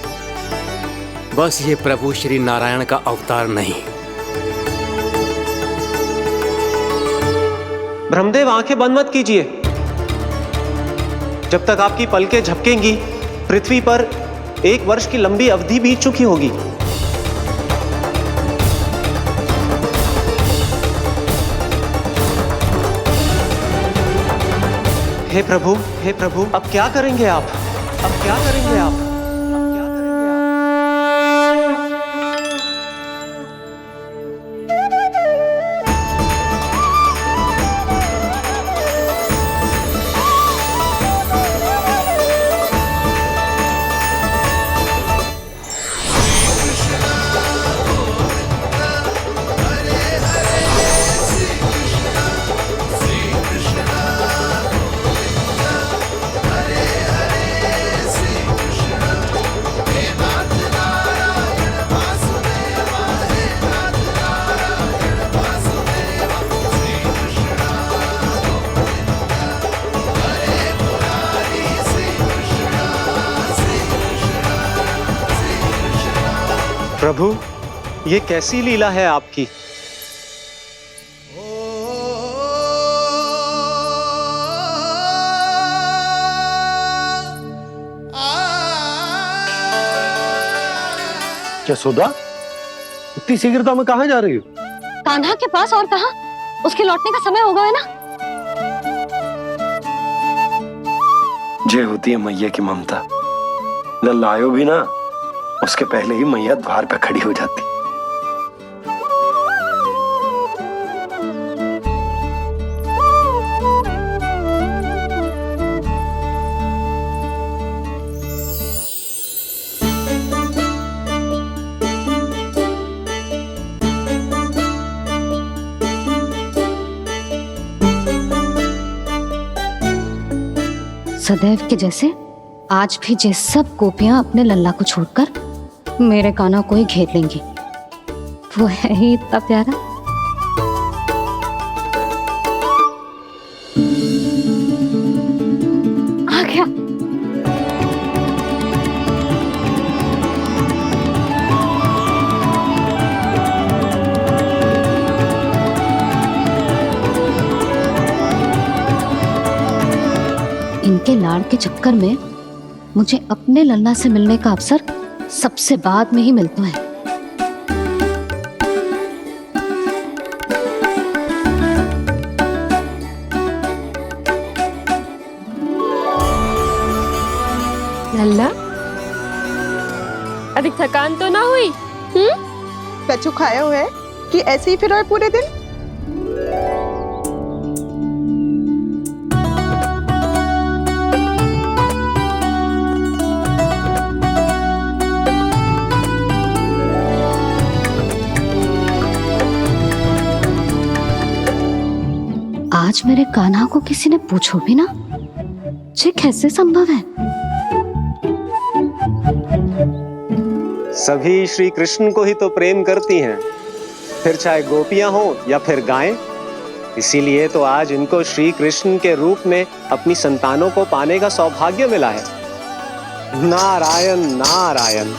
बस ये प्रभु श्री नारायण का अवतार नहीं। ब्रह्मदेव, आंखें बंद मत कीजिए। जब तक आपकी पलकें झपकेंगी, पृथ्वी पर 1 वर्ष की लंबी अवधि बीत चुकी होगी। हे प्रभु, अब क्या करेंगे आप? अब क्या करेंगे आप? प्रभु, ये कैसी लीला है आपकी? क्या सुधा, इतनी शीघ्रता में कहाँ जा रही हो? कान्हा के पास, और कहाँ? उसके लौटने का समय हो गया है ना। जय होती है मैया की ममता। लल्ला आयो भी ना, उसके पहले ही मैया द्वार पे खड़ी हो जाती। सदैव के जैसे आज भी जे सब गोपियां अपने लल्ला को छोड़कर मेरे कान्हा को ही घेर लेंगी। वो है ही इतना प्यारा। आ गया। इनके लाड़ के चक्कर में मुझे अपने लल्ला से मिलने का अवसर सबसे बाद में ही मिलता है। लल्ला, अधिक थकान तो ना हुई? कछु खाया हुआ है कि ऐसे ही फिर रहे पूरे दिन? आज मेरे कान्हा को किसी ने पूछो भी ना, ये कैसे संभव है? सभी श्री कृष्ण को ही तो प्रेम करती हैं, फिर चाहे गोपियां हो या फिर गायें। इसीलिए तो आज इनको श्री कृष्ण के रूप में अपनी संतानों को पाने का सौभाग्य मिला है। नारायण नारायण।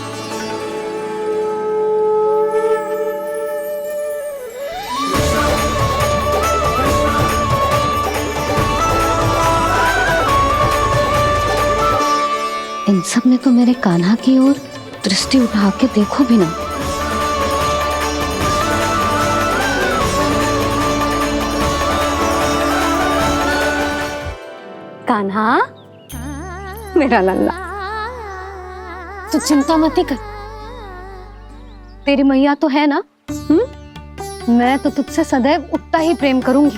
इन सब ने तो मेरे कान्हा की ओर दृष्टि उठा के देखो भी ना। कान्हा, मेरा लल्ला, तू चिंता मत कर। तेरी मैया तो है ना? मैं तो तुझसे सदैव उतना ही प्रेम करूंगी।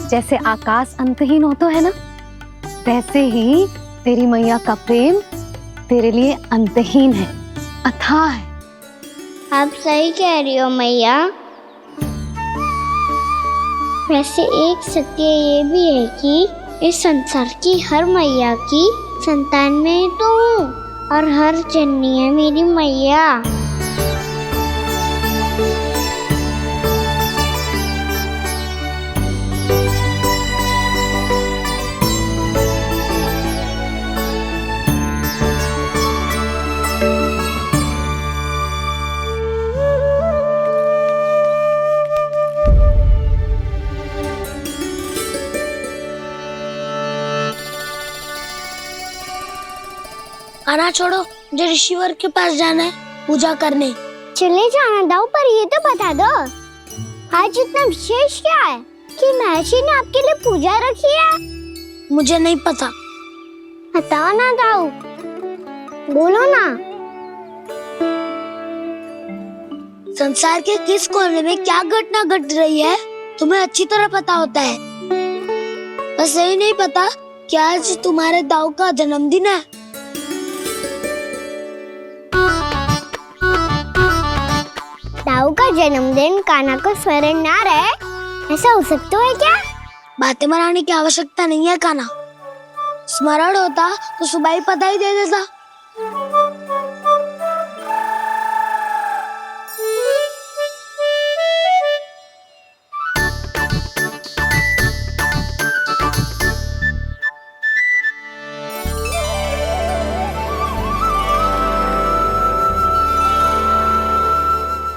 जैसे आकाश अंतहीन होता है ना, वैसे ही तेरी मैया का प्रेम तेरे लिए अंतहीन है, अथाह है। आप सही कह रही हो मैया। वैसे एक सत्य ये भी है कि इस संसार की हर मैया की संतान में तो हूँ और हर जननी है मेरी मैया। खाना छोड़ो, मुझे ऋषिवर के पास जाना है पूजा करने। चले जाना दाऊ, पर ये तो बता दो आज इतना विशेष क्या है कि महर्षि ने आपके लिए पूजा रखी है? मुझे नहीं पता। बताओ ना दाऊ, बोलो ना। संसार के किस कोने में क्या घटना घट रही है तुम्हें अच्छी तरह पता होता है। बस यही नहीं पता कि आज तुम्हारे दाऊ का जन्मदिन है। दाऊ का जन्मदिन कान्हा को स्मरण ना रहे, ऐसा हो सकता है क्या? बातें बनाने की आवश्यकता नहीं है कान्हा। स्मरण होता तो सुबह ही पता ही दे देता।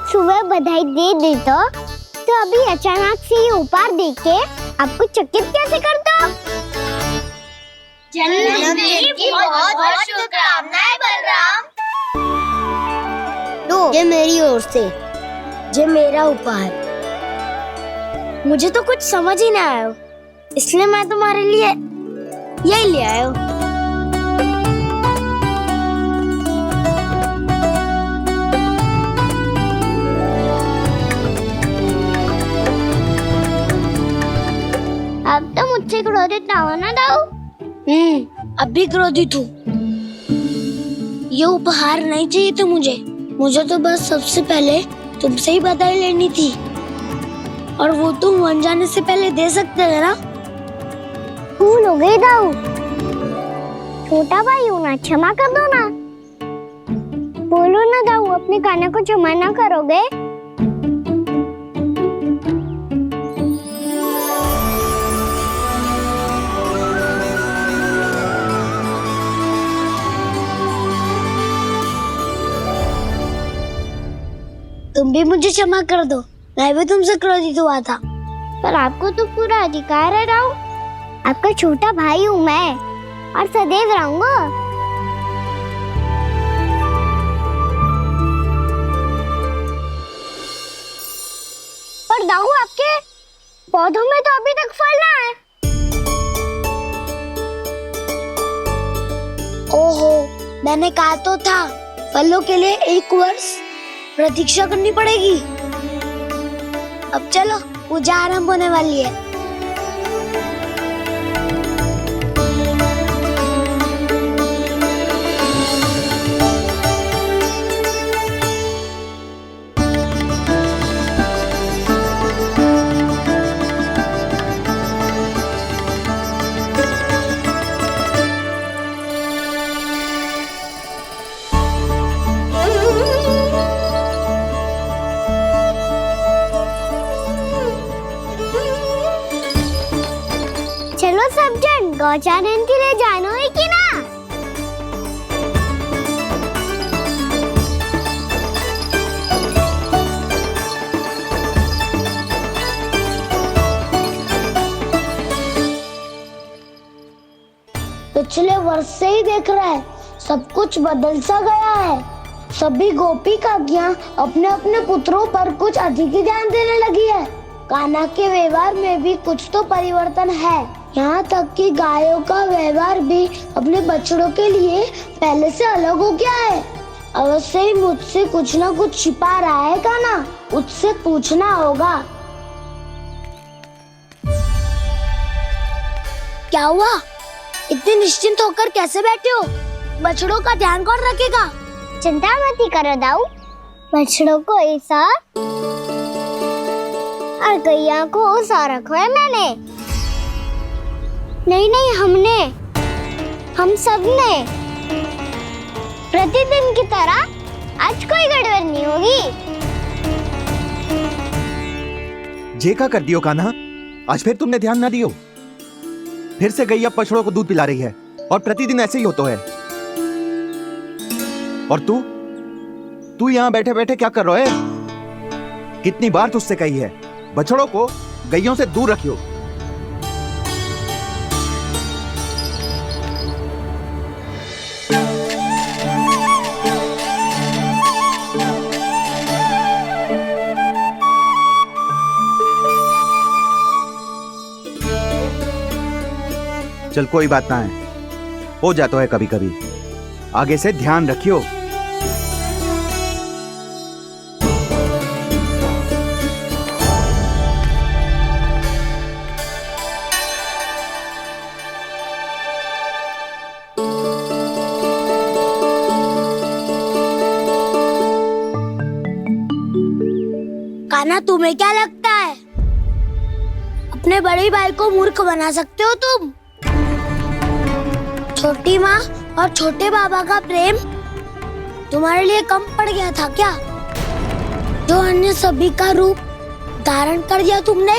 सुबह बधाई दे दी तो अभी अचानक से ये उपहार देख के आपको चकित कैसे कर दो? जन्मदिन की बहुत-बहुत शुभकामनाएं बलराम। लो, ये मेरी ओर से, ये मेरा उपहार। मुझे तो कुछ समझ ही ना आया, इसलिए मैं तुम्हारे लिए यही ले आया हूँ। अब तो मुझसे क्रोधित ना हो ना दाऊ। अब भी क्रोधित हूँ। ये उपहार नहीं चाहिए था मुझे तो बस सबसे पहले तुमसे ही बधाई लेनी थी, और वो तुम बन जाने से पहले दे सकते थे ना। भूल हो गई दाऊ, छोटा भाई हूँ ना, क्षमा कर दो ना। बोलो ना दाऊ, अपने कान्हा को क्षमा ना करोगे? तुम भी मुझे क्षमा कर दो, मैं भी तुमसे क्रोधित हुआ था। पर आपको तो पूरा अधिकार है दाऊ, आपका छोटा भाई हूँ मैं और सदैव रहूंगा। पर दाऊ, आपके पौधों में तो अभी तक फल ना है। ओहो, मैंने कहा तो था फलों के लिए 1 वर्ष प्रतीक्षा करनी पड़ेगी। अब चलो, पूजा आरंभ होने वाली है। चलो सब जन गौचारण के लिए जानो है कि ना? पिछले वर्ष से ही देख रहा है, सब कुछ बदल सा गया है। सभी गोपी काकियां अपने अपने पुत्रों पर कुछ अधिक ही ध्यान देने लगी है। कान्हा के व्यवहार में भी कुछ तो परिवर्तन है। यहाँ तक कि गायों का व्यवहार भी अपने बछड़ों के लिए पहले से अलग हो गया है। अवश्य ही मुझसे कुछ ना कुछ छिपा रहा है कान्हा, उससे पूछना होगा। क्या हुआ? इतने निश्चिंत होकर कैसे बैठे हो? बछड़ों का ध्यान कौन रखेगा? चिंता मत करो दाऊ, बछड़ों को ऐसा और गैया को उसा रखवाया मैंने। नहीं, हमने, हम सब ने। प्रतिदिन की तरह आज कोई गड़बड़ नहीं होगी। जे का कर दियो कान्हा, आज फिर तुमने ध्यान ना दियो। फिर से गैया बछड़ों को दूध पिला रही है और प्रतिदिन ऐसे ही होता है। और तू यहाँ बैठे बैठे क्या कर रहा है? कितनी बार तुझसे कही है बछड़ों को गैयों से दूर रखियो। चल कोई बात ना है, हो जाता है कभी कभी। आगे से ध्यान रखियो। कान्हा, तुम्हें क्या लगता है अपने बड़े भाई को मूर्ख बना सकते हो तुम? छोटी माँ और छोटे बाबा का प्रेम तुम्हारे लिए कम पड़ गया था क्या, जो अन्य सभी का रूप धारण कर दिया तुमने?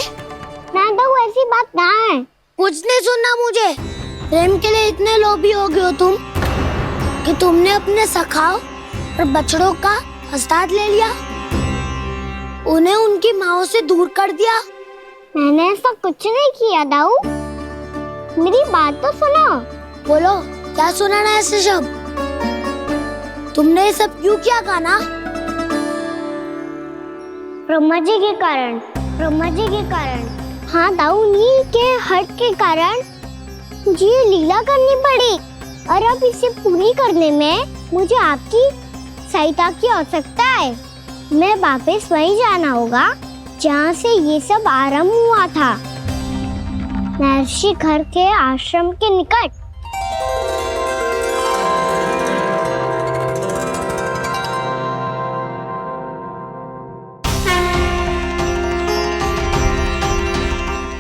ना तो ऐसी बात ना है। कुछ नहीं सुनना मुझे। प्रेम के लिए इतने लोभी हो गए हो तुम कि तुमने अपने सखाओ और बछड़ों का हस्ताक्षर ले लिया, उन्हें उनकी माँओं से दूर कर दिया। मैंने ऐसा कुछ नहीं किया दाऊ, मेरी बात तो सुनो। बोलो, क्या सुनाना है ऐसे शब्द? तुमने ये सब क्यों किया कान्हा? ब्रह्मा जी के कारण। हाँ दाऊ, नील के हट के कारण मुझे ये लीला करनी पड़ी, और अब इसे पूरी करने में मुझे आपकी सहायता की आवश्यकता है। मैं वापस वहीं जाना होगा जहाँ से ये सब आरंभ हुआ था, महर्षि घर के आश्रम के निकट।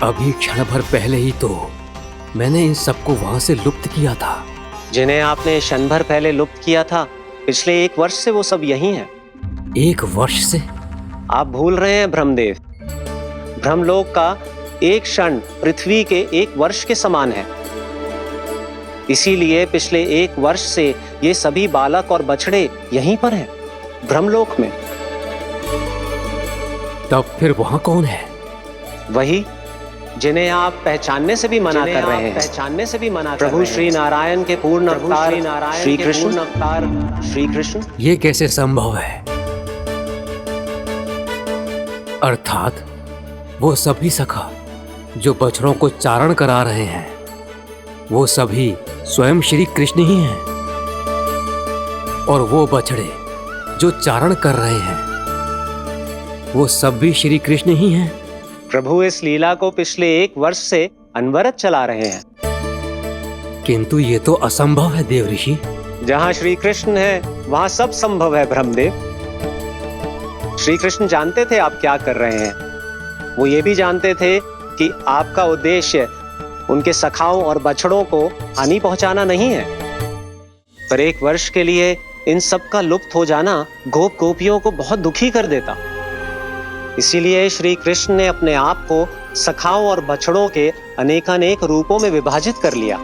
अभी क्षण भर पहले ही तो मैंने इन सबको वहां से लुप्त किया था। जिन्हें आपने क्षण भर पहले लुप्त किया था, पिछले 1 वर्ष से वो सब यही हैं। 1 वर्ष से? आप भूल रहे हैं ब्रह्मदेव। ब्रह्मलोक का एक क्षण पृथ्वी के 1 वर्ष के समान है। इसीलिए पिछले 1 वर्ष से ये सभी बालक और बछड़े यहीं पर हैं, ब्रह्मलोक में। तब फिर वहां कौन है? वही जिन्हें आप पहचानने से भी मना कर रहे हैं। प्रभु श्री नारायण के पूर्ण अवतार श्री कृष्ण। ये कैसे संभव है? अर्थात वो सभी सखा जो बछड़ों को चारण करा रहे हैं, वो सभी स्वयं श्री कृष्ण ही हैं, और वो बछड़े जो चारण कर रहे हैं, वो सब भी श्री कृष्ण ही हैं। प्रभु इस लीला को पिछले 1 वर्ष से अनवरत चला रहे हैं। किंतु ये तो असंभव है देव ऋषि। जहाँ श्री कृष्ण है वहाँ सब संभव है ब्रह्मदेव। श्री कृष्ण जानते थे आप क्या कर रहे हैं। वो ये भी जानते थे कि आपका उद्देश्य उनके सखाओं और बछड़ों को हानि पहुंचाना नहीं है। पर 1 वर्ष के लिए इन सब का लुप्त हो जाना गोप गोपियों को बहुत दुखी कर देता। इसीलिए श्री कृष्ण ने अपने आप को सखाओं और बछड़ों के अनेकानेक रूपों में विभाजित कर लिया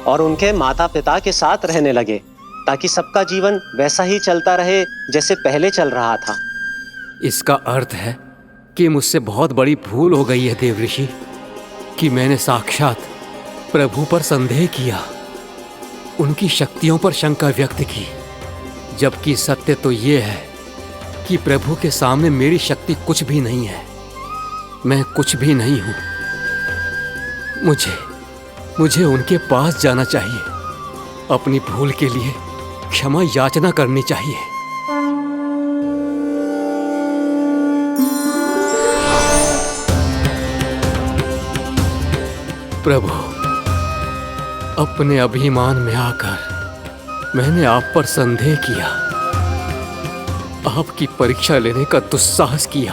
और उनके माता पिता के साथ रहने लगे, ताकि सबका जीवन वैसा ही चलता रहे जैसे पहले चल रहा था। इसका अर्थ है कि मुझसे बहुत बड़ी भूल हो गई है देव ऋषि, कि मैंने साक्षात प्रभु पर संदेह किया, उनकी शक्तियों पर शंका व्यक्त की, जबकि सत्य तो ये है कि प्रभु के सामने मेरी शक्ति कुछ भी नहीं है। मैं कुछ भी नहीं हूं। मुझे उनके पास जाना चाहिए, अपनी भूल के लिए क्षमा याचना करनी चाहिए। प्रभु, अपने अभिमान में आकर मैंने आप पर संदेह किया, आपकी परीक्षा लेने का दुस्साहस किया।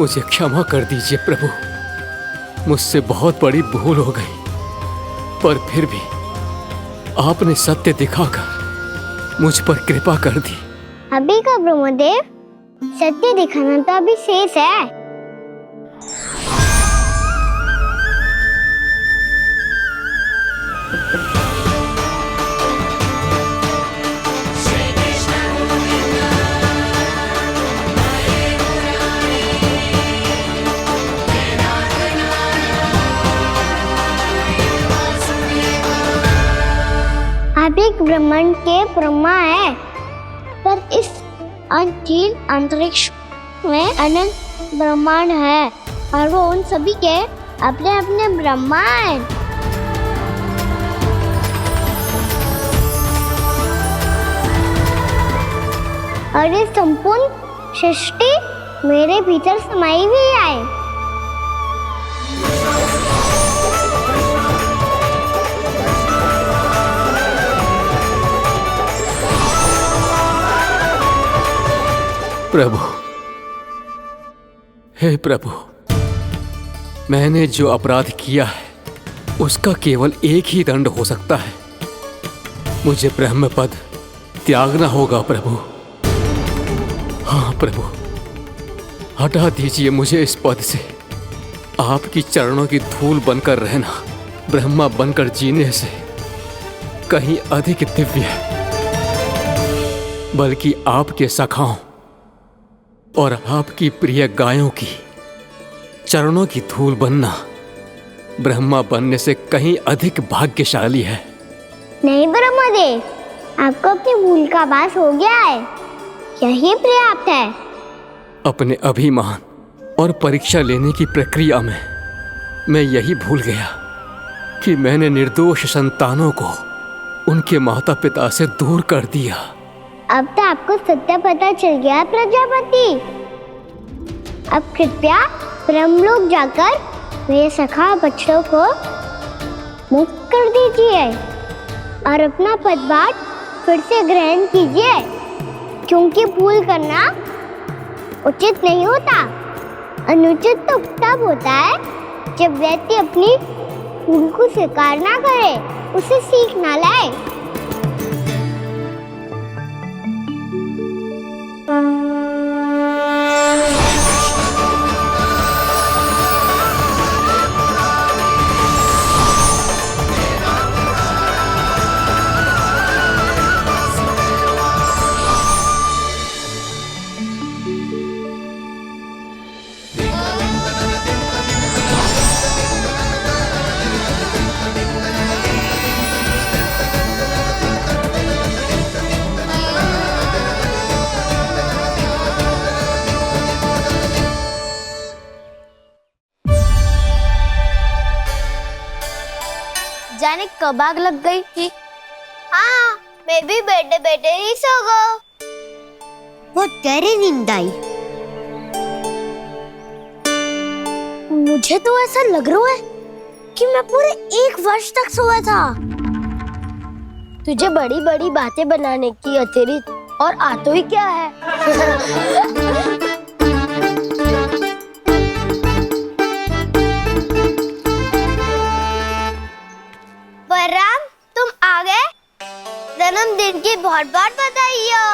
मुझे क्षमा कर दीजिए प्रभु, मुझसे बहुत बड़ी भूल हो गई, पर फिर भी आपने सत्य दिखाकर मुझ पर कृपा कर दी। अभी का ब्रह्मदेव, सत्य दिखाना तो अभी शेष है। आप एक ब्रह्मांड के ब्रह्मा है, पर इस अनंत अंतरिक्ष में अनंत ब्रह्मांड है और वो उन सभी के अपने अपने ब्रह्मा हैं। और ये संपूर्ण सृष्टि मेरे भीतर समाई हुई है। प्रभु, हे प्रभु, मैंने जो अपराध किया है उसका केवल एक ही दंड हो सकता है। मुझे ब्रह्म पद त्यागना होगा प्रभु। हाँ प्रभु, हटा दीजिए मुझे इस पद से। आपकी चरणों की धूल बनकर रहना ब्रह्मा बनकर जीने से कहीं अधिक दिव्य है। बल्कि आपके सखाओं और आपकी प्रिय गायों की चरणों की धूल बनना ब्रह्मा बनने से कहीं अधिक भाग्यशाली है। नहीं ब्रह्मदेव, आपको अपनी भूल का आभास हो गया है, यही पर्याप्त है। अपने अभिमान और परीक्षा लेने की प्रक्रिया में मैं यही भूल गया कि मैंने निर्दोष संतानों को उनके माता पिता से दूर कर दिया। अब तो आपको सत्य पता चल गया प्रजापति। अब कृपया ब्रह्मलोक जाकर मेरे सखा बच्चों को मुक्त कर दीजिए और अपना पदभार फिर से ग्रहण कीजिए, क्योंकि भूल करना उचित नहीं होता। अनुचित तो तब होता है जब व्यक्ति अपनी भूल को स्वीकार ना करे, उसे सीख ना लाए। जाने कब आग लग गई थी। हाँ, मैं भी बैठे बैठे ही सो गया। बहुत गहरी नींद आई। मुझे तो ऐसा लग रहा है कि मैं पूरे 1 वर्ष तक सोया था। तुझे बड़ी बड़ी बातें बनाने की अतिरिक्त और आता ही क्या है। बलराम, तुम आ गए? जन्मदिन की बहुत बहुत बधाई हो।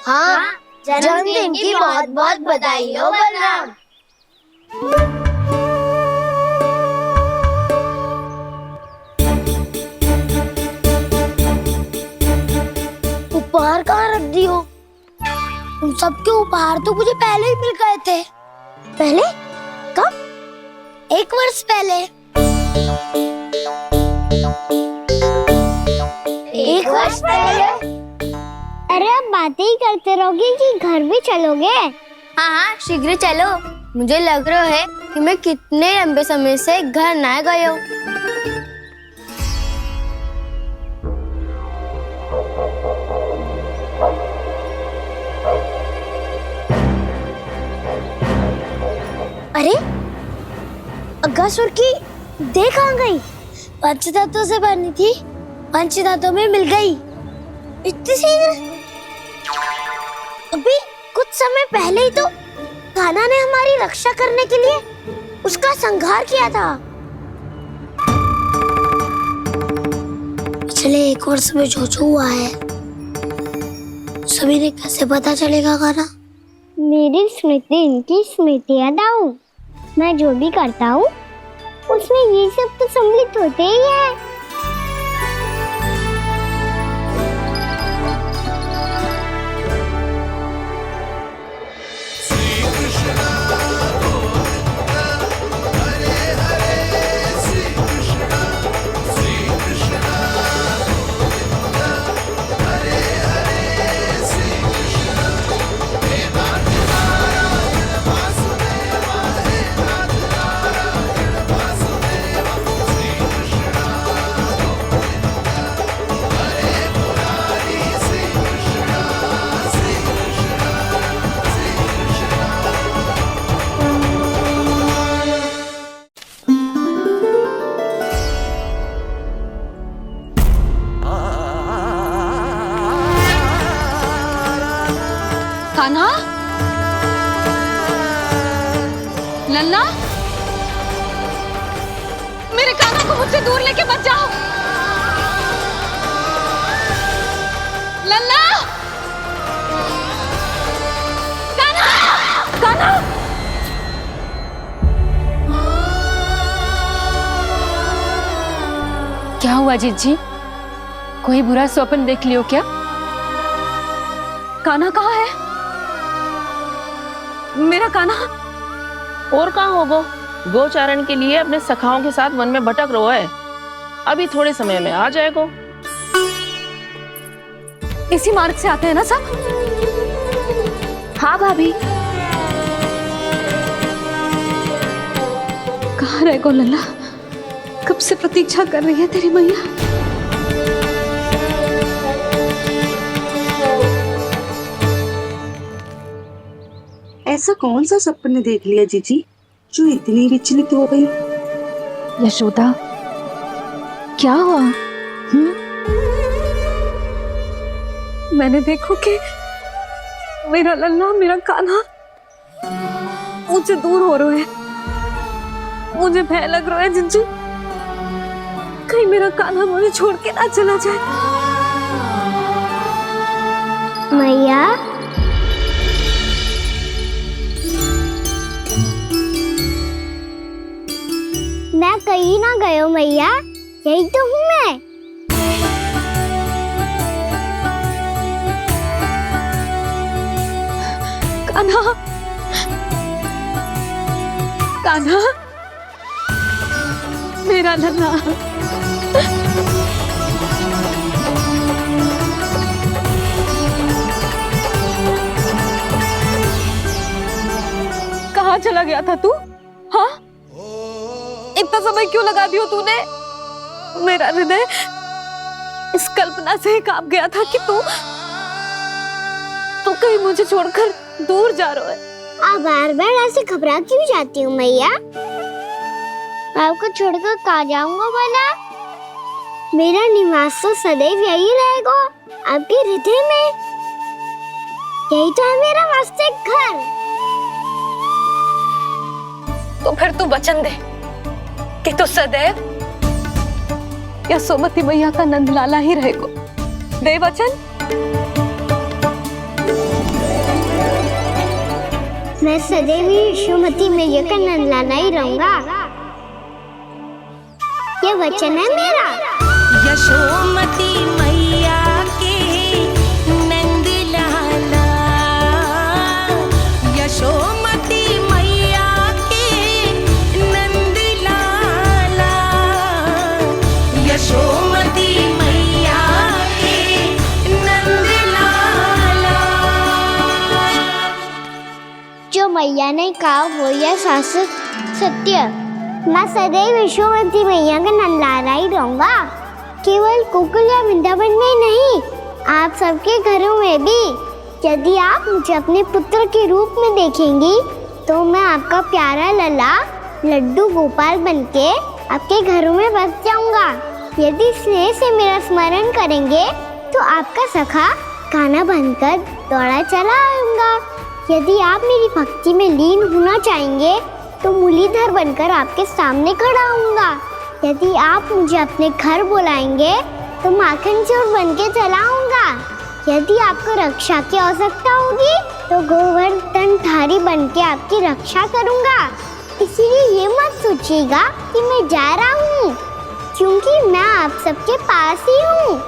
हाँ, जन्मदिन की बहुत बहुत बधाई हो बलराम। उपहार कहाँ रख दी हो? तुम सबके उपहार तो मुझे पहले ही मिल गए थे। पहले? कब? 1 वर्ष पहले। 1 वर्ष पहले? अरे अब बातें ही करते रहोगे कि घर भी चलोगे? हाँ हाँ, शीघ्र चलो। मुझे लग रहा है कि मैं कितने लंबे समय से घर ना गए हूँ। अरे, अगासुर की देह कहाँ गई? पंचतत्वों से बनी थी, पंचतत्वों में मिल गई। इतनी शीघ्र? अभी कुछ समय पहले ही तो कान्हा ने हमारी रक्षा करने के लिए उसका संहार किया था। पिछले 1 वर्ष में जो हुआ है सभी ने कैसे पता चलेगा कान्हा? मेरी स्मृति इनकी स्मृति अदाऊं। मैं जो भी करता हूँ उसमें ये सब तो सम्मिलित होते ही है। कान्हा, लल्ला, मेरे कान्हा को मुझसे दूर लेके मत जाओ। लल्ला, कान्हा, कान्हा। क्या हुआ जीजी? कोई बुरा स्वप्न देख लियो क्या? कान्हा कहाँ है? मेरा कान्हा? और कहाँ होगो? गोचारण के लिए अपने सखाओं के साथ वन में भटक रहो है। अभी थोड़े समय में आ जाएगो। इसी मार्ग से आते हैं ना सब? हाँ भाभी। कहाँ रह गो लल्ला? कब से प्रतीक्षा कर रही है तेरी मैया। ऐसा कौन सा सपने देख लिया जीजी जो इतनी विचलित हो गई? यशोदा, क्या हुआ? मैंने देखो कि मेरा लल्ला, मेरा कान्हा मुझसे दूर हो रहे हैं। मुझे भय लग रहा है जीजू, कहीं मेरा कान्हा मुझे छोड़ के ना चला जाए। मैया, मैं कहीं ना गया मैया, यही तो हूँ मैं। कान्हा, कान्हा, मेरा लल्ला। कहाँ चला गया था तू? हाँ, इतना समय क्यों लगा दियो तूने? मेरा हृदय इस कल्पना से ही कांप गया था कि तू कहीं मुझे छोड़कर दूर जा रहा है। आप बार बार ऐसे घबरा क्यों जाती हूँ मैया? आपको छोड़कर कहाँ जाऊंगा भला? मेरा निवास तो सदैव यही रहेगा, आपके हृदय में। यही तो है मेरा वास्तविक घर। तो फिर तू वचन दे कि तू सदैव यशोमती मैया का नंदलाला ही रहेगा। दे वचन। मैं सदैव यशोमती मैया का नंदलाला ही रहूंगा, ये वचन है मेरा। यशोमती मैया के नंदलाला, यशोमती मैया के नंदलाला, यशोमती मैया के नंदलाला। जो मैया ने कहा वो यह शाश्वत सत्य। मैं सदैव यशोमती मैया का नंदलाला ही रहूंगा, केवल गोकुल या वृंदावन में नहीं, आप सबके घरों में भी। यदि आप मुझे अपने पुत्र के रूप में देखेंगी तो मैं आपका प्यारा लल्ला लड्डू गोपाल बनके आपके घरों में बस जाऊंगा। यदि स्नेह से मेरा स्मरण करेंगे तो आपका सखा कान्हा बनकर दौड़ा चला आऊंगा। यदि आप मेरी भक्ति में लीन होना चाहेंगे तो मुरलीधर बनकर आपके सामने खड़ा होऊंगा। यदि आप मुझे अपने घर बुलाएंगे तो माखन चोर बन के चला आऊंगा। यदि आपको रक्षा की आवश्यकता होगी तो गोवर्धनधारी बन के आपकी रक्षा करूंगा। इसीलिए ये मत सोचिएगा कि मैं जा रहा हूँ, क्योंकि मैं आप सबके पास ही हूँ,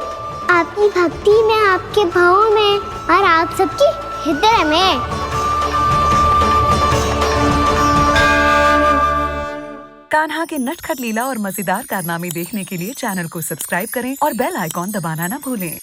आपकी भक्ति में, आपके भाव में और आप सबके हृदय में। कान्हा के नटखट लीला और मजेदार कारनामे देखने के लिए चैनल को सब्सक्राइब करें और बेल आइकॉन दबाना ना भूलें।